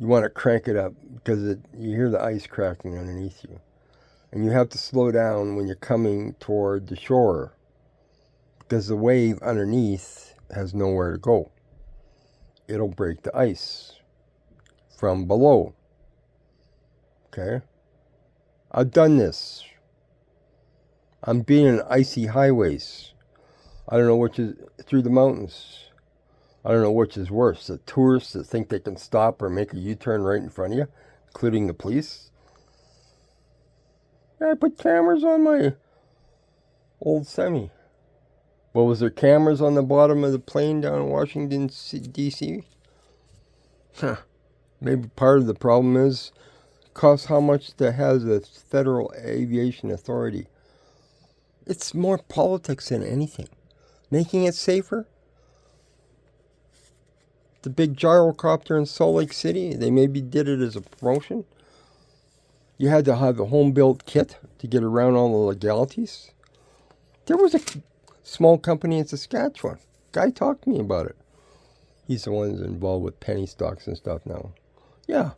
want to crank it up because you hear the ice cracking underneath you. And you have to slow down when you're coming toward the shore because the wave underneath has nowhere to go. It'll break the ice from below. Okay? I've done this. I'm being in icy highways. I don't know which is through the mountains. I don't know which is worse. The tourists that think they can stop or make a U-turn right in front of you, including the police. Yeah, I put cameras on my old semi. Well, was there cameras on the bottom of the plane down in Washington, D.C.? Maybe part of the problem is costs how much to have the Federal Aviation Authority. It's more politics than anything. Making it safer. The big gyrocopter in Salt Lake City, they maybe did it as a promotion. You had to have a home-built kit to get around all the legalities. There was a small company in Saskatchewan. Guy talked to me about it. He's the one that's involved with penny stocks and stuff now. Yeah.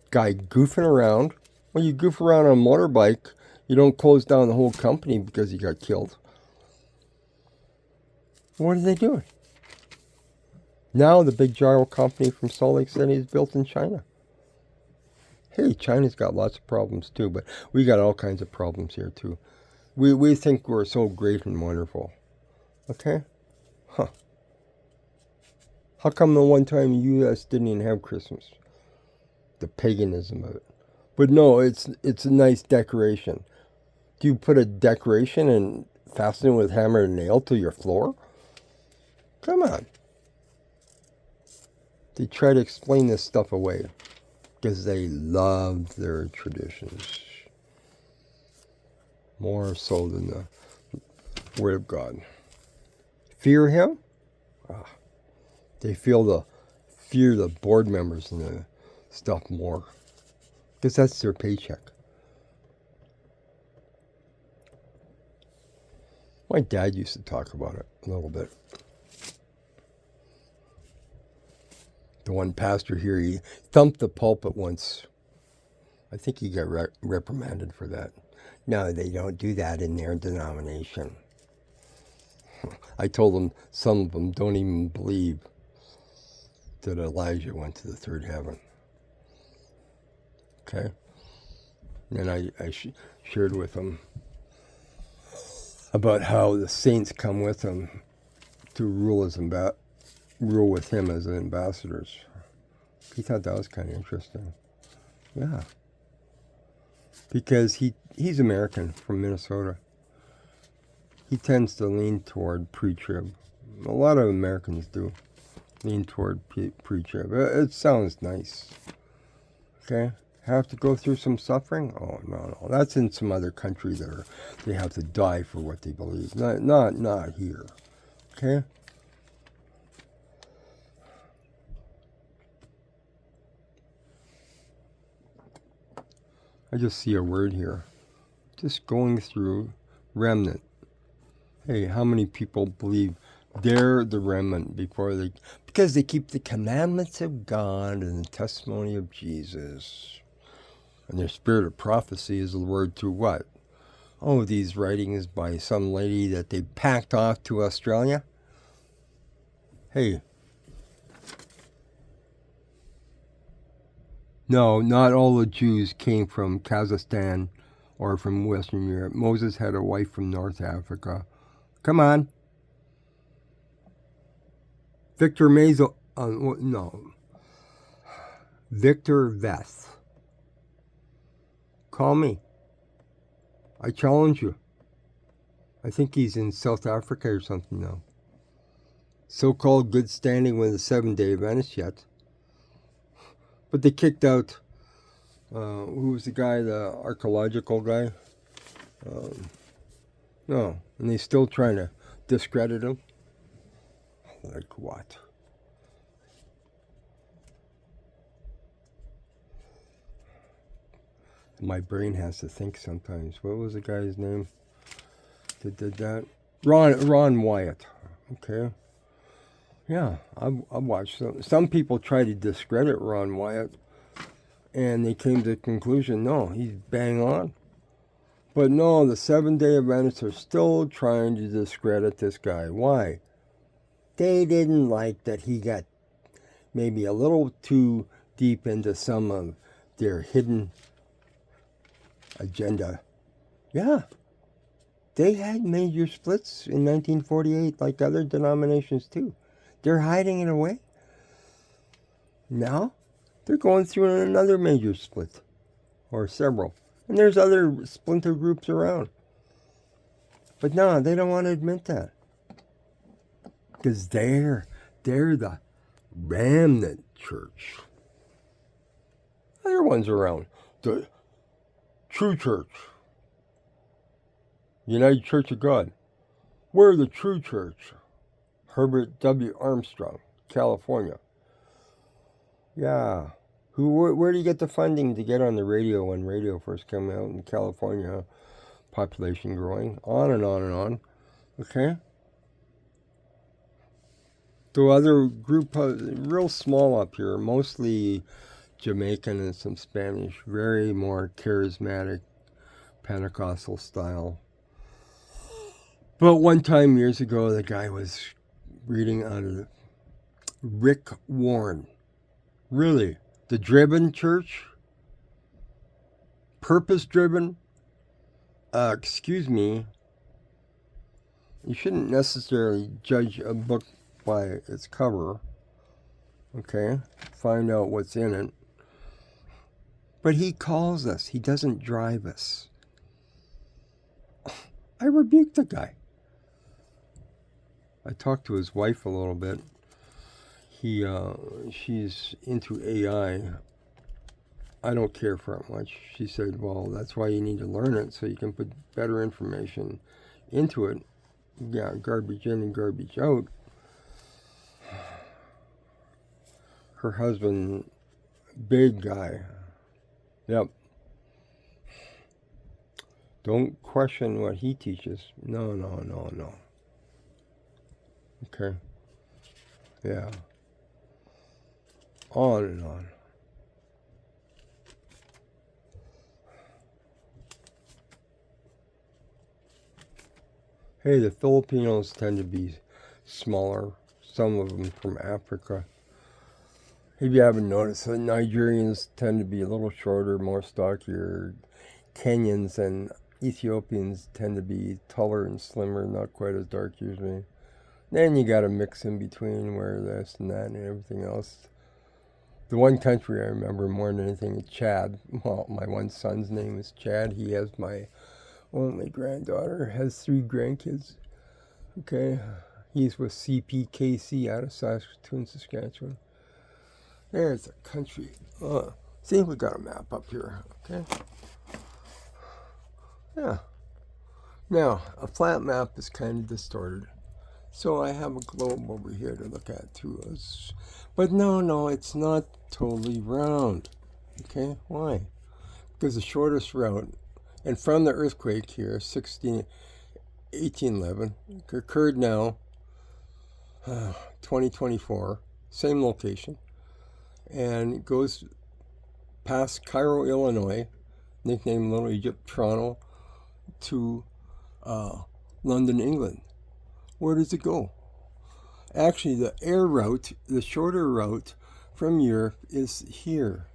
Guy goofing around. When you goof around on a motorbike, you don't close down the whole company because he got killed. What are they doing? Now the big gyro company from Salt Lake City is built in China. Hey, China's got lots of problems too, but we got all kinds of problems here too. We think we're so great and wonderful. Okay? Huh. How come the one time the U.S. didn't even have Christmas? The paganism of it. But no, it's a nice decoration. Do you put a decoration and fasten it with hammer and nail to your floor? Come on. They try to explain this stuff away because they love their traditions more so than the Word of God. Fear Him? They feel the fear the board members and the stuff more. Because that's their paycheck. My dad used to talk about it a little bit. The one pastor here, he thumped the pulpit once. I think he got reprimanded for that. No, they don't do that in their denomination. I told them some of them don't even believe that Elijah went to the third heaven. Okay? And I shared with them about how the saints come with him to rule with him as ambassadors. He thought that was kind of interesting. Yeah. Because he's American from Minnesota. He tends to lean toward pre-trib. A lot of Americans do lean toward pre-trib. It sounds nice. Okay? Have to go through some suffering? Oh, no. That's in some other country that they have to die for what they believe. Not here. Okay? I just see a word here. Just going through remnant. Hey, how many people believe they're the remnant because they keep the commandments of God and the testimony of Jesus. And their spirit of prophecy is the word through what? Oh, these writings by some lady that they packed off to Australia? Hey. No, not all the Jews came from Kazakhstan or from Western Europe. Moses had a wife from North Africa. Come on. Victor Mazel, no. Victor Veth. Call me. I challenge you. I think he's in South Africa or something now. So-called good standing with the Seventh-day Adventists yet. But they kicked out, who was the guy, the archaeological guy? No, and they're still trying to discredit him. Like what? My brain has to think sometimes. What was the guy's name that did that? Ron Wyatt. Okay. Yeah, I've watched some people try to discredit Ron Wyatt, and they came to the conclusion, no, he's bang on. But no, the Seventh-day Adventists are still trying to discredit this guy. Why? They didn't like that he got maybe a little too deep into some of their hidden agenda. Yeah. They had major splits in 1948 like other denominations too. They're hiding it away. Now, they're going through another major split. Or several. And there's other splinter groups around. But no, they don't want to admit that. Because they're the remnant church. Other ones around. The true church. United Church of God. We're the true church. Herbert W. Armstrong, California. Yeah. Where do you get the funding to get on the radio when radio first came out in California? Population growing. On and on and on. Okay? The other group, real small up here, mostly Jamaican and some Spanish. Very more charismatic, Pentecostal style. But one time years ago, the guy was reading out of Rick Warren. Really? The driven church? Purpose-driven? Excuse me. You shouldn't necessarily judge a book by its cover. Okay? Find out what's in it. But he calls us. He doesn't drive us. I rebuked the guy. I talked to his wife a little bit. She's into AI. I don't care for it much. She said, well, that's why you need to learn it, so you can put better information into it. Yeah, garbage in and garbage out. her husband, big guy. Yep. Don't question what he teaches. No. Okay. Yeah. On and on. Hey, the Filipinos tend to be smaller. Some of them from Africa. If you haven't noticed, the Nigerians tend to be a little shorter, more stockier. Kenyans and Ethiopians tend to be taller and slimmer, not quite as dark usually. Then you got a mix in between where this and that and everything else. The one country I remember more than anything is Chad. Well, my one son's name is Chad. He has my only granddaughter, has 3 grandkids. Okay. He's with CPKC out of Saskatoon, Saskatchewan. There's a country. See, we got a map up here. Okay. Yeah. Now, a flat map is kind of distorted. So I have a globe over here to look at too. But no, it's not totally round. Okay, why? Because the shortest route, and from the earthquake here, 1811, occurred now, 2024, same location, and goes past Cairo, Illinois, nicknamed Little Egypt, Toronto, to London, England. Where does it go? Actually, the air route, the shorter route from Europe is here.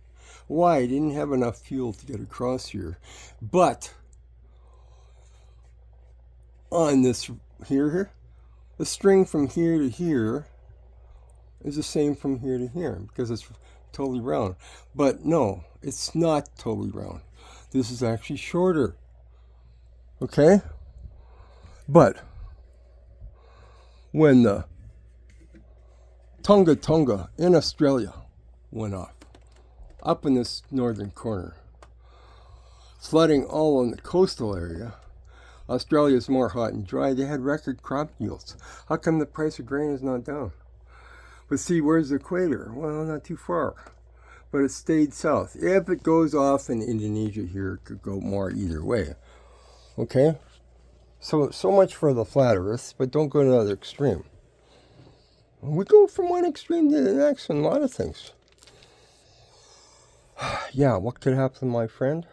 Why? I didn't have enough fuel to get across here. But on this here, the string from here to here is the same from here to here because it's totally round. But no, it's not totally round. This is actually shorter. Okay? But when the Tonga in Australia went off, up in this northern corner, flooding all in the coastal area, Australia's more hot and dry. They had record crop yields. How come the price of grain is not down? But see, where's the equator? Well, not too far. But it stayed south. If it goes off in Indonesia here, it could go more either way. Okay? So much for the flat earth, but don't go to the other extreme. We go from one extreme to the next in a lot of things. Yeah, what could happen, my friend?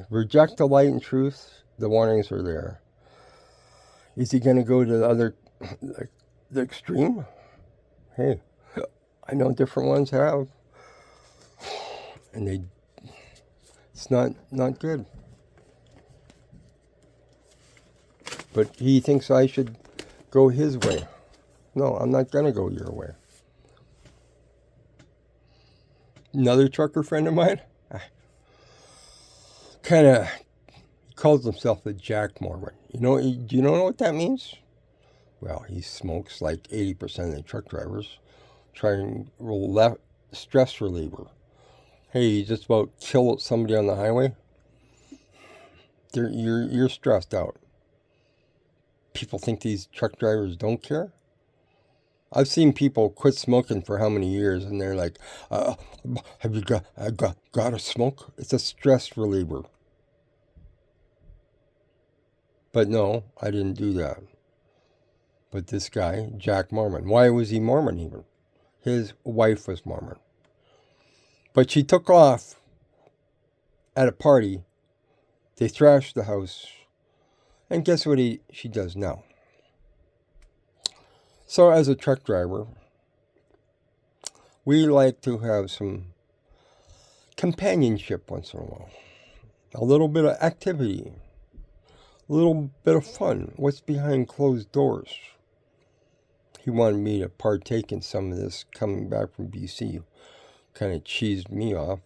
Reject the light and truth. The warnings are there. Is he going to go to the extreme? Hey, I know different ones have. And it's not good. But he thinks I should go his way. No, I'm not going to go your way. Another trucker friend of mine, he calls himself a Jack Mormon. Do you know what that means? Well, he smokes like 80% of the truck drivers, trying stress reliever. Hey, you just about kill somebody on the highway? You're stressed out. People think these truck drivers don't care? I've seen people quit smoking for how many years, and they're like, have you got to smoke? It's a stress reliever. But no, I didn't do that. But this guy, Jack Mormon, why was he Mormon even? His wife was Mormon. But she took off at a party. They thrashed the house. And guess what she does now? So as a truck driver, we like to have some companionship once in a while. A little bit of activity. A little bit of fun. What's behind closed doors? He wanted me to partake in some of this coming back from BC. Kind of cheesed me off.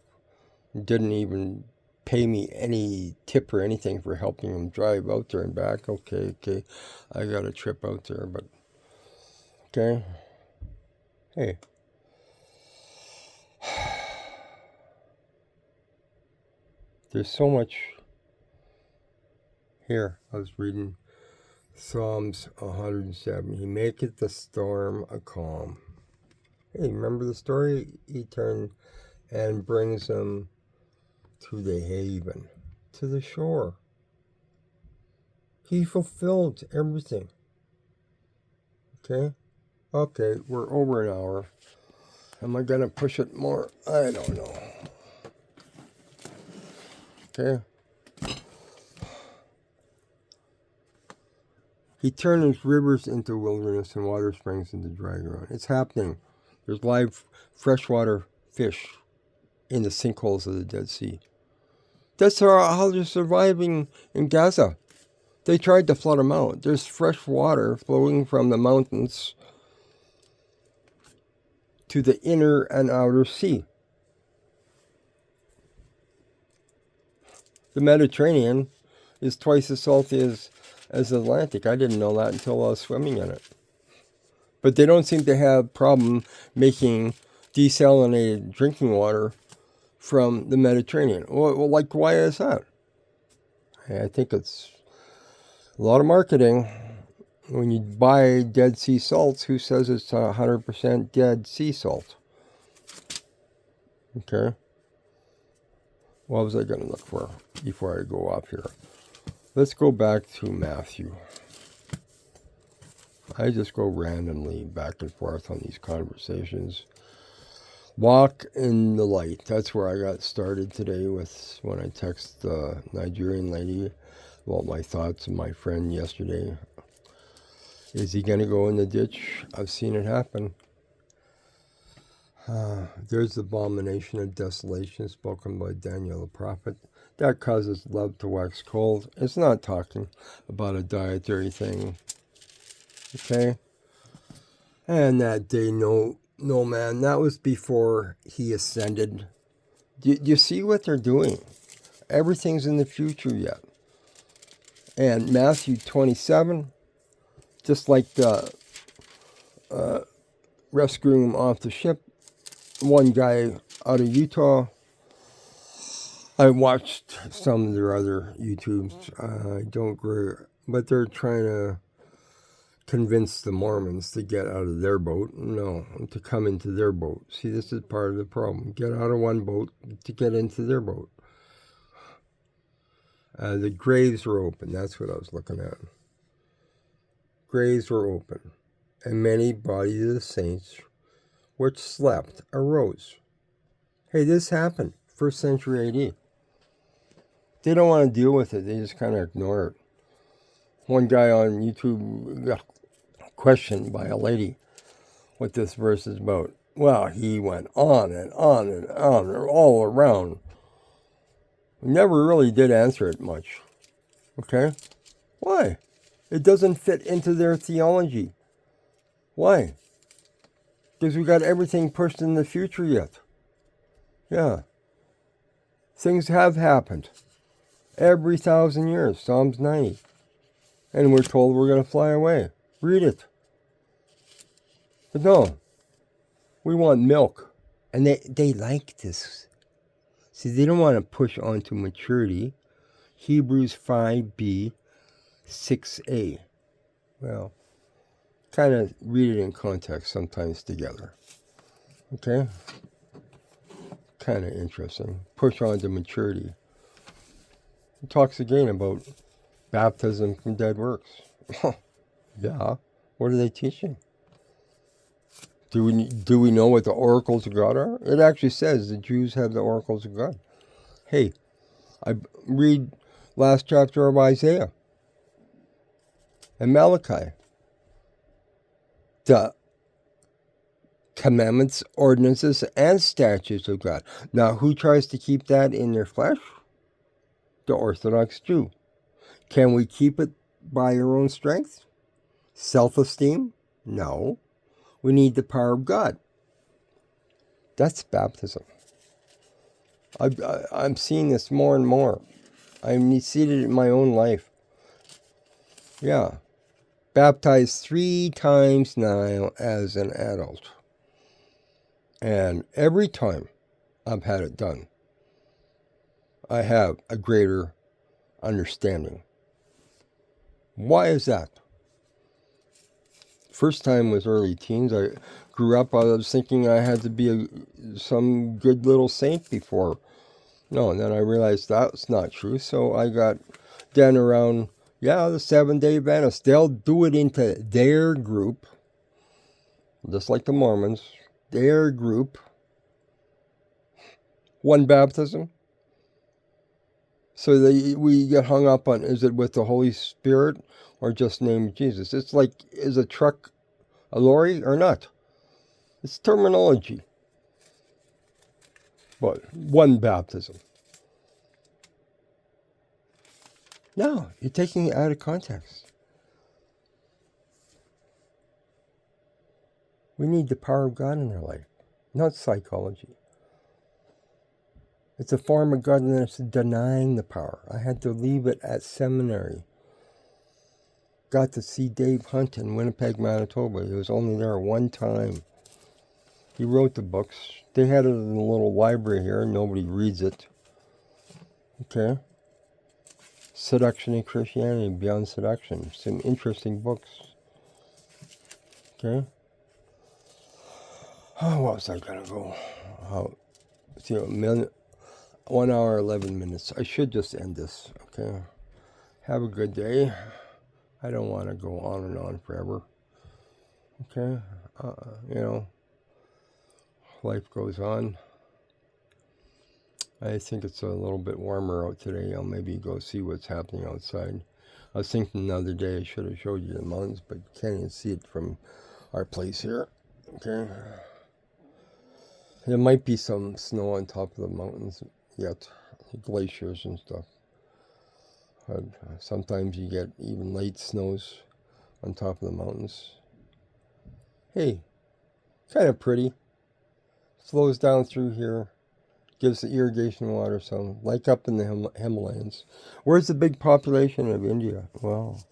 Didn't even pay me any tip or anything for helping him drive out there and back. Okay. I got a trip out there, but okay. Hey. There's so much here. I was reading Psalms 107. He maketh the storm a calm. Hey, remember the story? He turned and brings them to the haven, to the shore. He fulfilled everything. Okay? Okay, we're over an hour. Am I going to push it more? I don't know. Okay? He turned his rivers into wilderness and water springs into dry ground. It's happening. There's live freshwater fish in the sinkholes of the Dead Sea. That's how they're surviving in Gaza. They tried to flood them out. There's fresh water flowing from the mountains to the inner and outer sea. The Mediterranean is twice as salty as the Atlantic. I didn't know that until I was swimming in it. But they don't seem to have problem making desalinated drinking water from the Mediterranean. Well, like, why is that? I think it's a lot of marketing. When you buy Dead Sea salts, who says it's 100% Dead Sea salt? Okay. What was I going to look for before I go off here? Let's go back to Matthew. I just go randomly back and forth on these conversations. Walk in the light. That's where I got started today with when I text the Nigerian lady about my thoughts and my friend yesterday. Is he going to go in the ditch? I've seen it happen. There's the abomination of desolation spoken by Daniel the prophet. That causes love to wax cold. It's not talking about a dietary thing. Okay? And that day, no man, that was before he ascended. Do you see what they're doing? Everything's in the future yet. And Matthew 27, just like the rescuing him off the ship, one guy out of Utah, I watched some of their other YouTubes. I don't agree, but they're trying to convince the Mormons to get out of their boat. No, to come into their boat. See, this is part of the problem. Get out of one boat to get into their boat. The graves were open. That's what I was looking at. Graves were open, and many bodies of the saints which slept arose. Hey, this happened 1st century AD. They don't want to deal with it. They just kind of ignore it. One guy on YouTube got questioned by a lady what this verse is about. Well, he went on and on and on all around. Never really did answer it much. Okay? Why? It doesn't fit into their theology. Why? Because we got everything pushed in the future yet. Yeah. Things have happened. Every 1,000 years. Psalms 90. And we're told we're going to fly away. Read it. But no. We want milk. And they like this. See, they don't want to push on to maturity. Hebrews 5b, 6a. Well, kind of read it in context sometimes together. Okay? Kind of interesting. Push on to maturity. It talks again about baptism from dead works. Yeah. What are they teaching? Do we know what the oracles of God are? It actually says the Jews have the oracles of God. Hey, I read last chapter of Isaiah and Malachi. The commandments, ordinances, and statutes of God. Now, who tries to keep that in their flesh? The Orthodox Jew. Can we keep it by our own strength? Self-esteem? No. We need the power of God. That's baptism. I'm seeing this more and more. I'm seeing it in my own life. Yeah. Baptized 3 times now as an adult. And every time I've had it done, I have a greater understanding. Why is that? First time was early teens. I grew up, I was thinking I had to be some good little saint before. No, and then I realized that's not true. So I got down around, the Seventh-day Adventists. They'll do it into their group, just like the Mormons. Their group. One baptism. So we get hung up on, is it with the Holy Spirit or just name Jesus? It's like, is a truck a lorry or not? It's terminology. But one baptism. No, you're taking it out of context. We need the power of God in our life, not psychology. It's a form of godliness denying the power. I had to leave it at seminary. Got to see Dave Hunt in Winnipeg, Manitoba. He was only there one time. He wrote the books. They had it in a little library here. Nobody reads it. Okay. Seduction and Christianity, Beyond Seduction. Some interesting books. Okay. Oh, what was I going to go? See, 1 hour, 11 minutes. I should just end this. Okay. Have a good day. I don't want to go on and on forever. Okay. Life goes on. I think it's a little bit warmer out today. I'll maybe go see what's happening outside. I was thinking the other day I should have showed you the mountains, but you can't even see it from our place here. Okay. There might be some snow on top of the mountains yet, glaciers and stuff. But sometimes you get even late snows on top of the mountains. Hey, kind of pretty. Slows down through here. Gives the irrigation water some, like up in the Himalayas. Where's the big population of India? Well,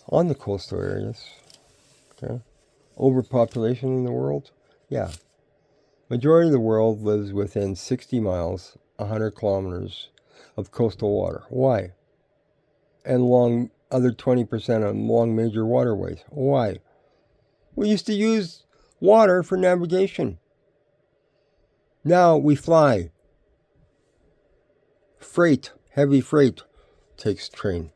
on the coastal areas. Okay. Overpopulation in the world? Yeah. Majority of the world lives within 60 miles, 100 kilometers of coastal water. Why? And along other 20% along major waterways. Why? We used to use water for navigation. Now we fly. Freight, heavy freight, takes train.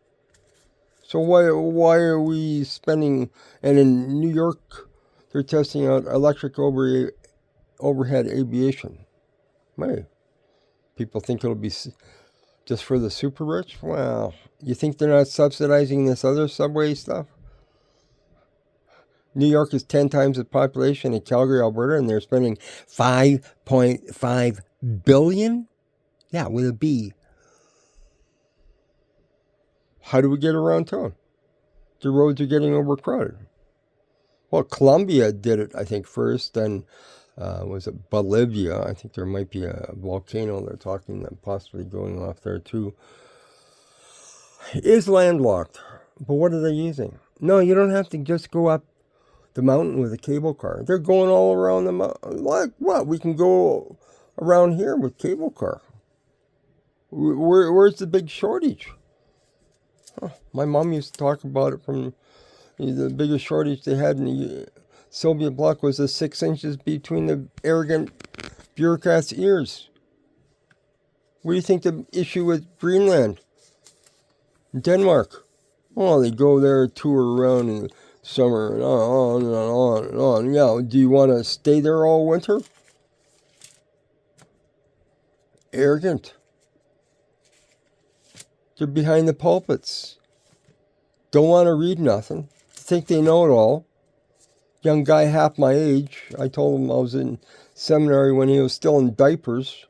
So why are we spending? And in New York, they're testing out electric overhead aviation. Hey, people think it'll be just for the super rich. Well, you think they're not subsidizing this other subway stuff? New York is 10 times the population of Calgary, Alberta, and they're spending $5.5 billion? Yeah, with a B. How do we get around town? The roads are getting overcrowded. Well, Colombia did it, I think, first. Then was it Bolivia? I think there might be a volcano they're talking that possibly going off there too. Is landlocked. But what are they using? No, you don't have to just go up the mountain with a cable car. They're going all around the mountain. Like what? We can go around here with cable car. Where's the big shortage? My mom used to talk about it from the biggest shortage they had in the Soviet bloc was the 6 inches between the arrogant bureaucrats' ears. What do you think the issue with Greenland? Denmark. Oh, they go there, tour around in the summer, and on and on and on. Yeah, do you want to stay there all winter? Arrogant. They're behind the pulpits. Don't want to read nothing. Think they know it all. Young guy half my age. I told him I was in seminary when he was still in diapers.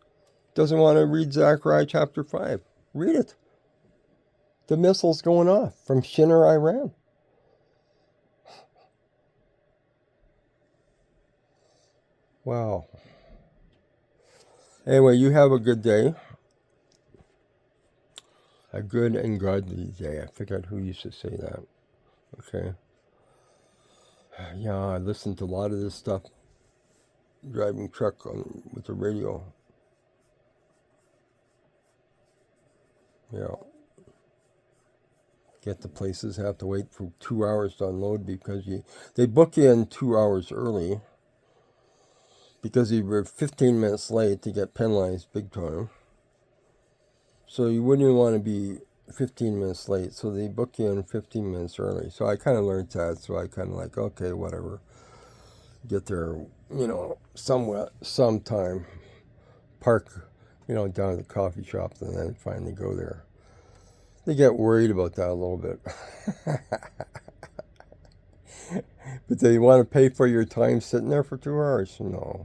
Doesn't want to read Zechariah chapter 5. Read it. The missile's going off from Shinner, Iran. Wow. Anyway, you have a good day. A good and godly day. I forgot who used to say that. Okay. Yeah, I listened to a lot of this stuff driving truck with the radio. Yeah. get to places, have to wait for 2 hours to unload because they book you in 2 hours early because you were 15 minutes late to get penalized big time. So you wouldn't want to be 15 minutes late, so they book you in 15 minutes early. So I kind of learned that, so I kind of like, okay, whatever. Get there, sometime. Park, down at the coffee shop, and then finally go there. They get worried about that a little bit. But they want to pay for your time sitting there for 2 hours? No.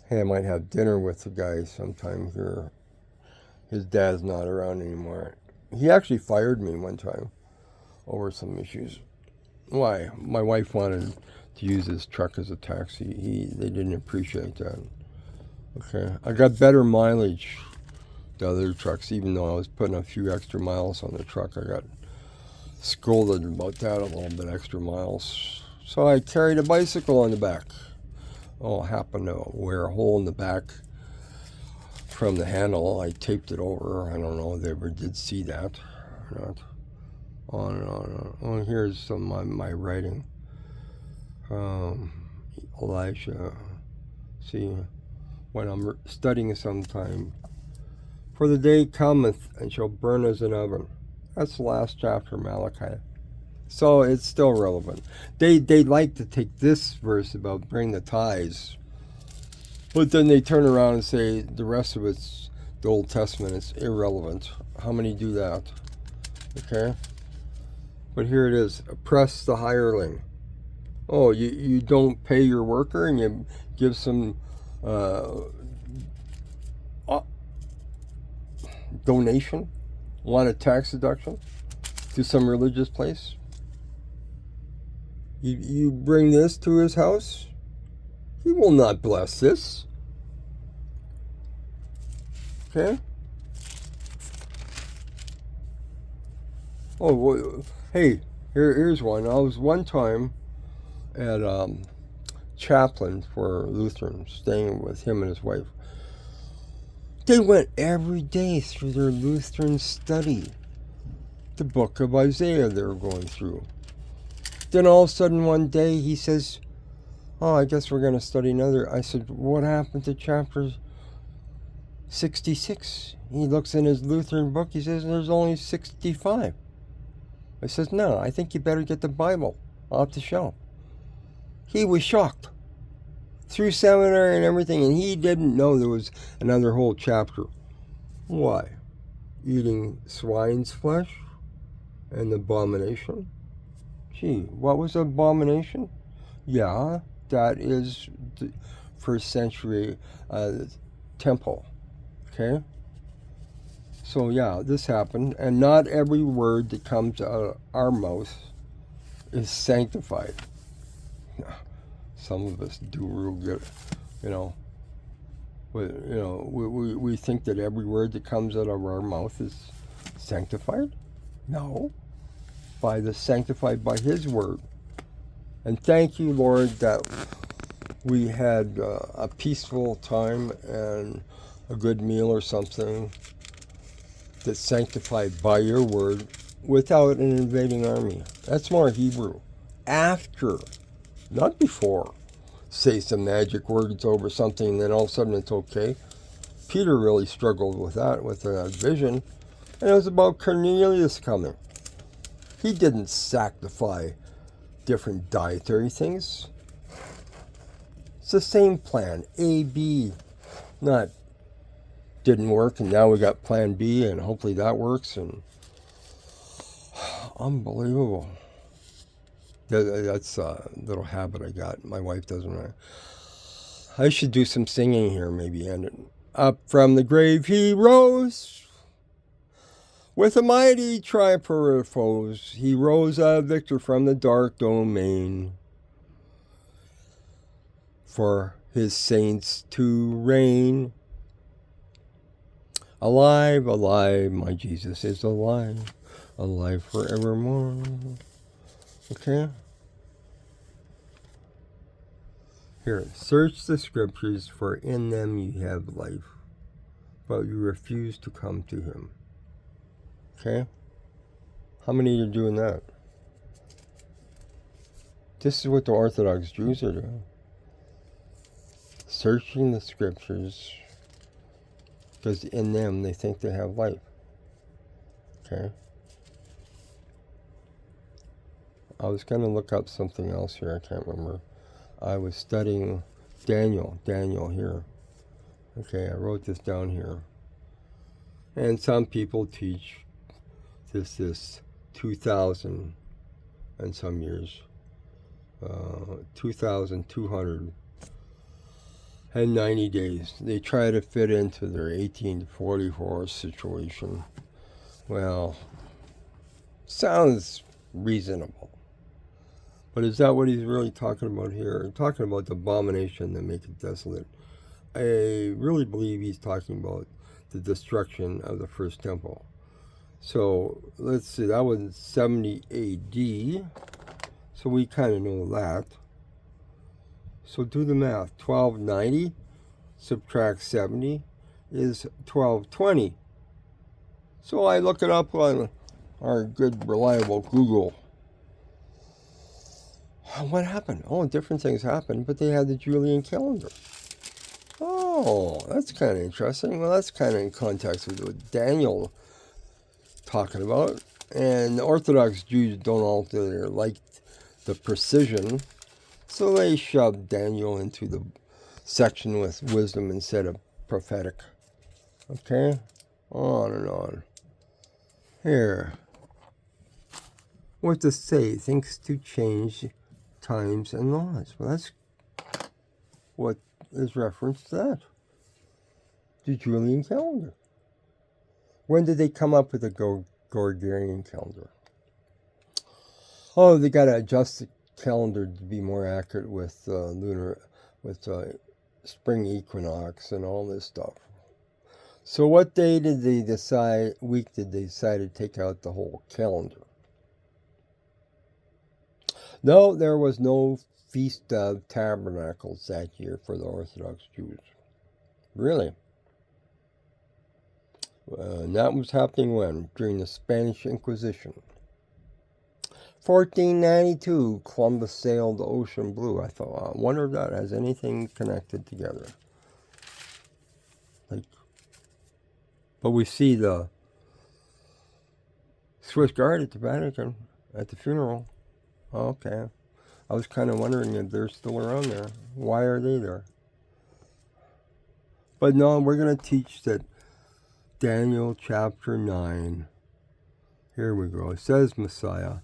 Hey, I might have dinner with the guy sometime here. His dad's not around anymore. He actually fired me one time over some issues. Why? My wife wanted to use his truck as a taxi. They didn't appreciate that. Okay. I got better mileage the other trucks, even though I was putting a few extra miles on the truck. I got scolded about that, a little bit extra miles. So I carried a bicycle on the back. Oh, happened to wear a hole in the back from the handle. I taped it over. I don't know if they ever did see that or not. On and on and on. Oh, here's some of my writing. Elisha. See, when I'm studying sometime, for the day cometh and shall burn as an oven. That's the last chapter of Malachi. So it's still relevant. They like to take this verse about bring the tithes, but then they turn around and say the rest of it's the Old Testament. It's irrelevant. How many do that? Okay. But here it is. Oppress the hireling. Oh, you don't pay your worker and you give some donation? Want a tax deduction to some religious place? You bring this to his house? He will not bless this. Okay? Oh, well, hey, here's one. I was one time at Chaplain for Lutheran, staying with him and his wife. They went every day through their Lutheran study. The book of Isaiah they were going through. Then all of a sudden one day he says, oh, I guess we're going to study another. I said, what happened to chapter 66? He looks in his Lutheran book. He says, there's only 65. I says, no, I think you better get the Bible off the shelf. He was shocked. Through seminary and everything, and he didn't know there was another whole chapter. Why? Eating swine's flesh? An abomination? Gee, what was abomination? Yeah, that is the first century temple. Okay? So yeah, this happened, and not every word that comes out of our mouth is sanctified. Some of us do real good, we think that every word that comes out of our mouth is sanctified. No, sanctified by His word. And thank you, Lord, that we had a peaceful time and a good meal or something that's sanctified by your word without an invading army. That's more Hebrew. After, not before. Say some magic words over something and then all of a sudden it's okay. Peter really struggled with that vision. And it was about Cornelius coming. He didn't sanctify different dietary things. It's the same plan. A, B. Not didn't work and now we got plan B and hopefully that works. And unbelievable. That's a little habit I got. My wife doesn't. I should do some singing here, maybe. And up from the grave he rose, with a mighty triumph for foes. He rose a victor from the dark domain, for his saints to reign. Alive, alive, my Jesus is alive, alive forevermore. Okay? Here, search the scriptures, for in them you have life, but you refuse to come to Him. Okay? How many are doing that? This is what the Orthodox Jews are doing. Searching the scriptures, because in them they think they have life. Okay? I was going to look up something else here. I can't remember. I was studying Daniel here. Okay, I wrote this down here. And some people teach this 2,000 and some years. 2,290 days. They try to fit into their 1844 situation. Well, sounds reasonable. But is that what he's really talking about here? Talking about the abomination that make it desolate. I really believe he's talking about the destruction of the first temple. So let's see, that was 70 AD. So we kind of know that. So do the math. 1290 subtract 70 is 1220. So I look it up on our good, reliable Google. What happened? Oh, different things happened, but they had the Julian calendar. Oh, that's kind of interesting. Well, that's kind of in context with what Daniel talking about. And the Orthodox Jews don't altogether like the precision, so they shoved Daniel into the section with wisdom instead of prophetic. Okay? On and on. Here. What to say? Thinks to change times and laws. Well, that's what is reference to that. The Julian calendar. When did they come up with the Gregorian calendar? Oh, they got to adjust the calendar to be more accurate with spring equinox and all this stuff. So what day did they decide to take out the whole calendar? No, there was no Feast of Tabernacles that year for the Orthodox Jews. Really? And that was happening when? During the Spanish Inquisition. 1492, Columbus sailed the ocean blue. I thought, I wonder if that has anything connected together. But we see the Swiss Guard at the Vatican at the funeral. Okay. I was kind of wondering if they're still around there. Why are they there? But no, we're going to teach that Daniel chapter 9. Here we go. It says Messiah.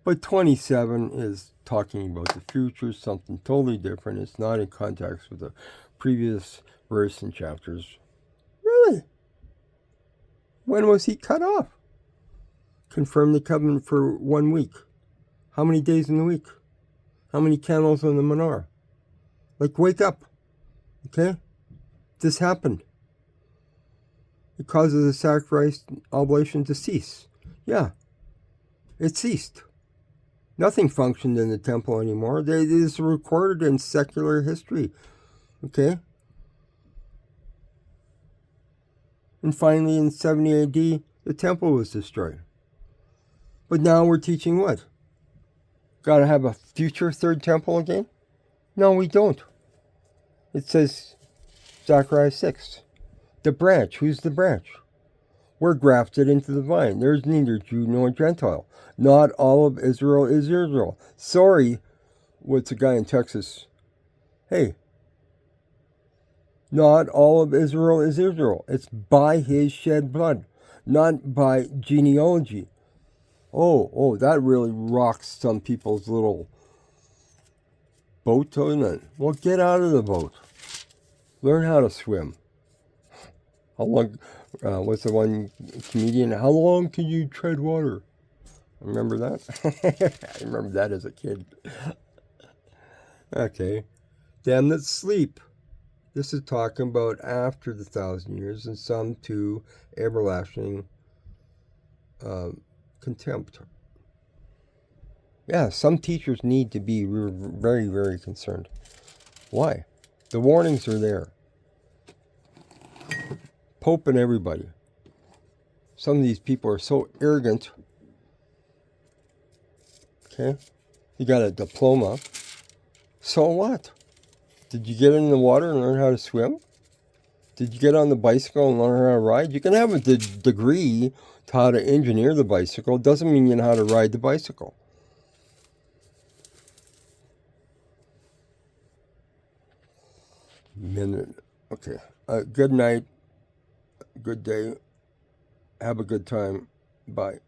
But 27 is talking about the future, something totally different. It's not in context with the previous verse and chapters. Really? When was he cut off? Confirm the covenant for 1 week. How many days in the week? How many candles on the menorah? Like, wake up. Okay? This happened. It causes the sacrifice oblation to cease. Yeah. It ceased. Nothing functioned in the temple anymore. It is recorded in secular history. Okay? And finally, in 70 AD, the temple was destroyed. But now we're teaching what? Got to have a future third temple again? No, we don't. It says, Zechariah 6, the branch. Who's the branch? We're grafted into the vine. There's neither Jew nor Gentile. Not all of Israel is Israel. Sorry, what's a guy in Texas? Hey, not all of Israel is Israel. It's by his shed blood, not by genealogy. Oh, that really rocks some people's little boat, doesn't it? Well, get out of the boat. Learn how to swim. How long, what's the one comedian? How long can you tread water? Remember that? I remember that as a kid. Okay. Them that sleep. This is talking about after the 1,000 years, and some to everlasting contempt. Yeah, some teachers need to be very, very concerned. Why? The warnings are there. Pope and everybody. Some of these people are so arrogant. Okay? You got a diploma. So what? Did you get in the water and learn how to swim? Did you get on the bicycle and learn how to ride? You can have a degree to how to engineer the bicycle. It doesn't mean you know how to ride the bicycle. Minute. Okay. Good night. Good day. Have a good time. Bye.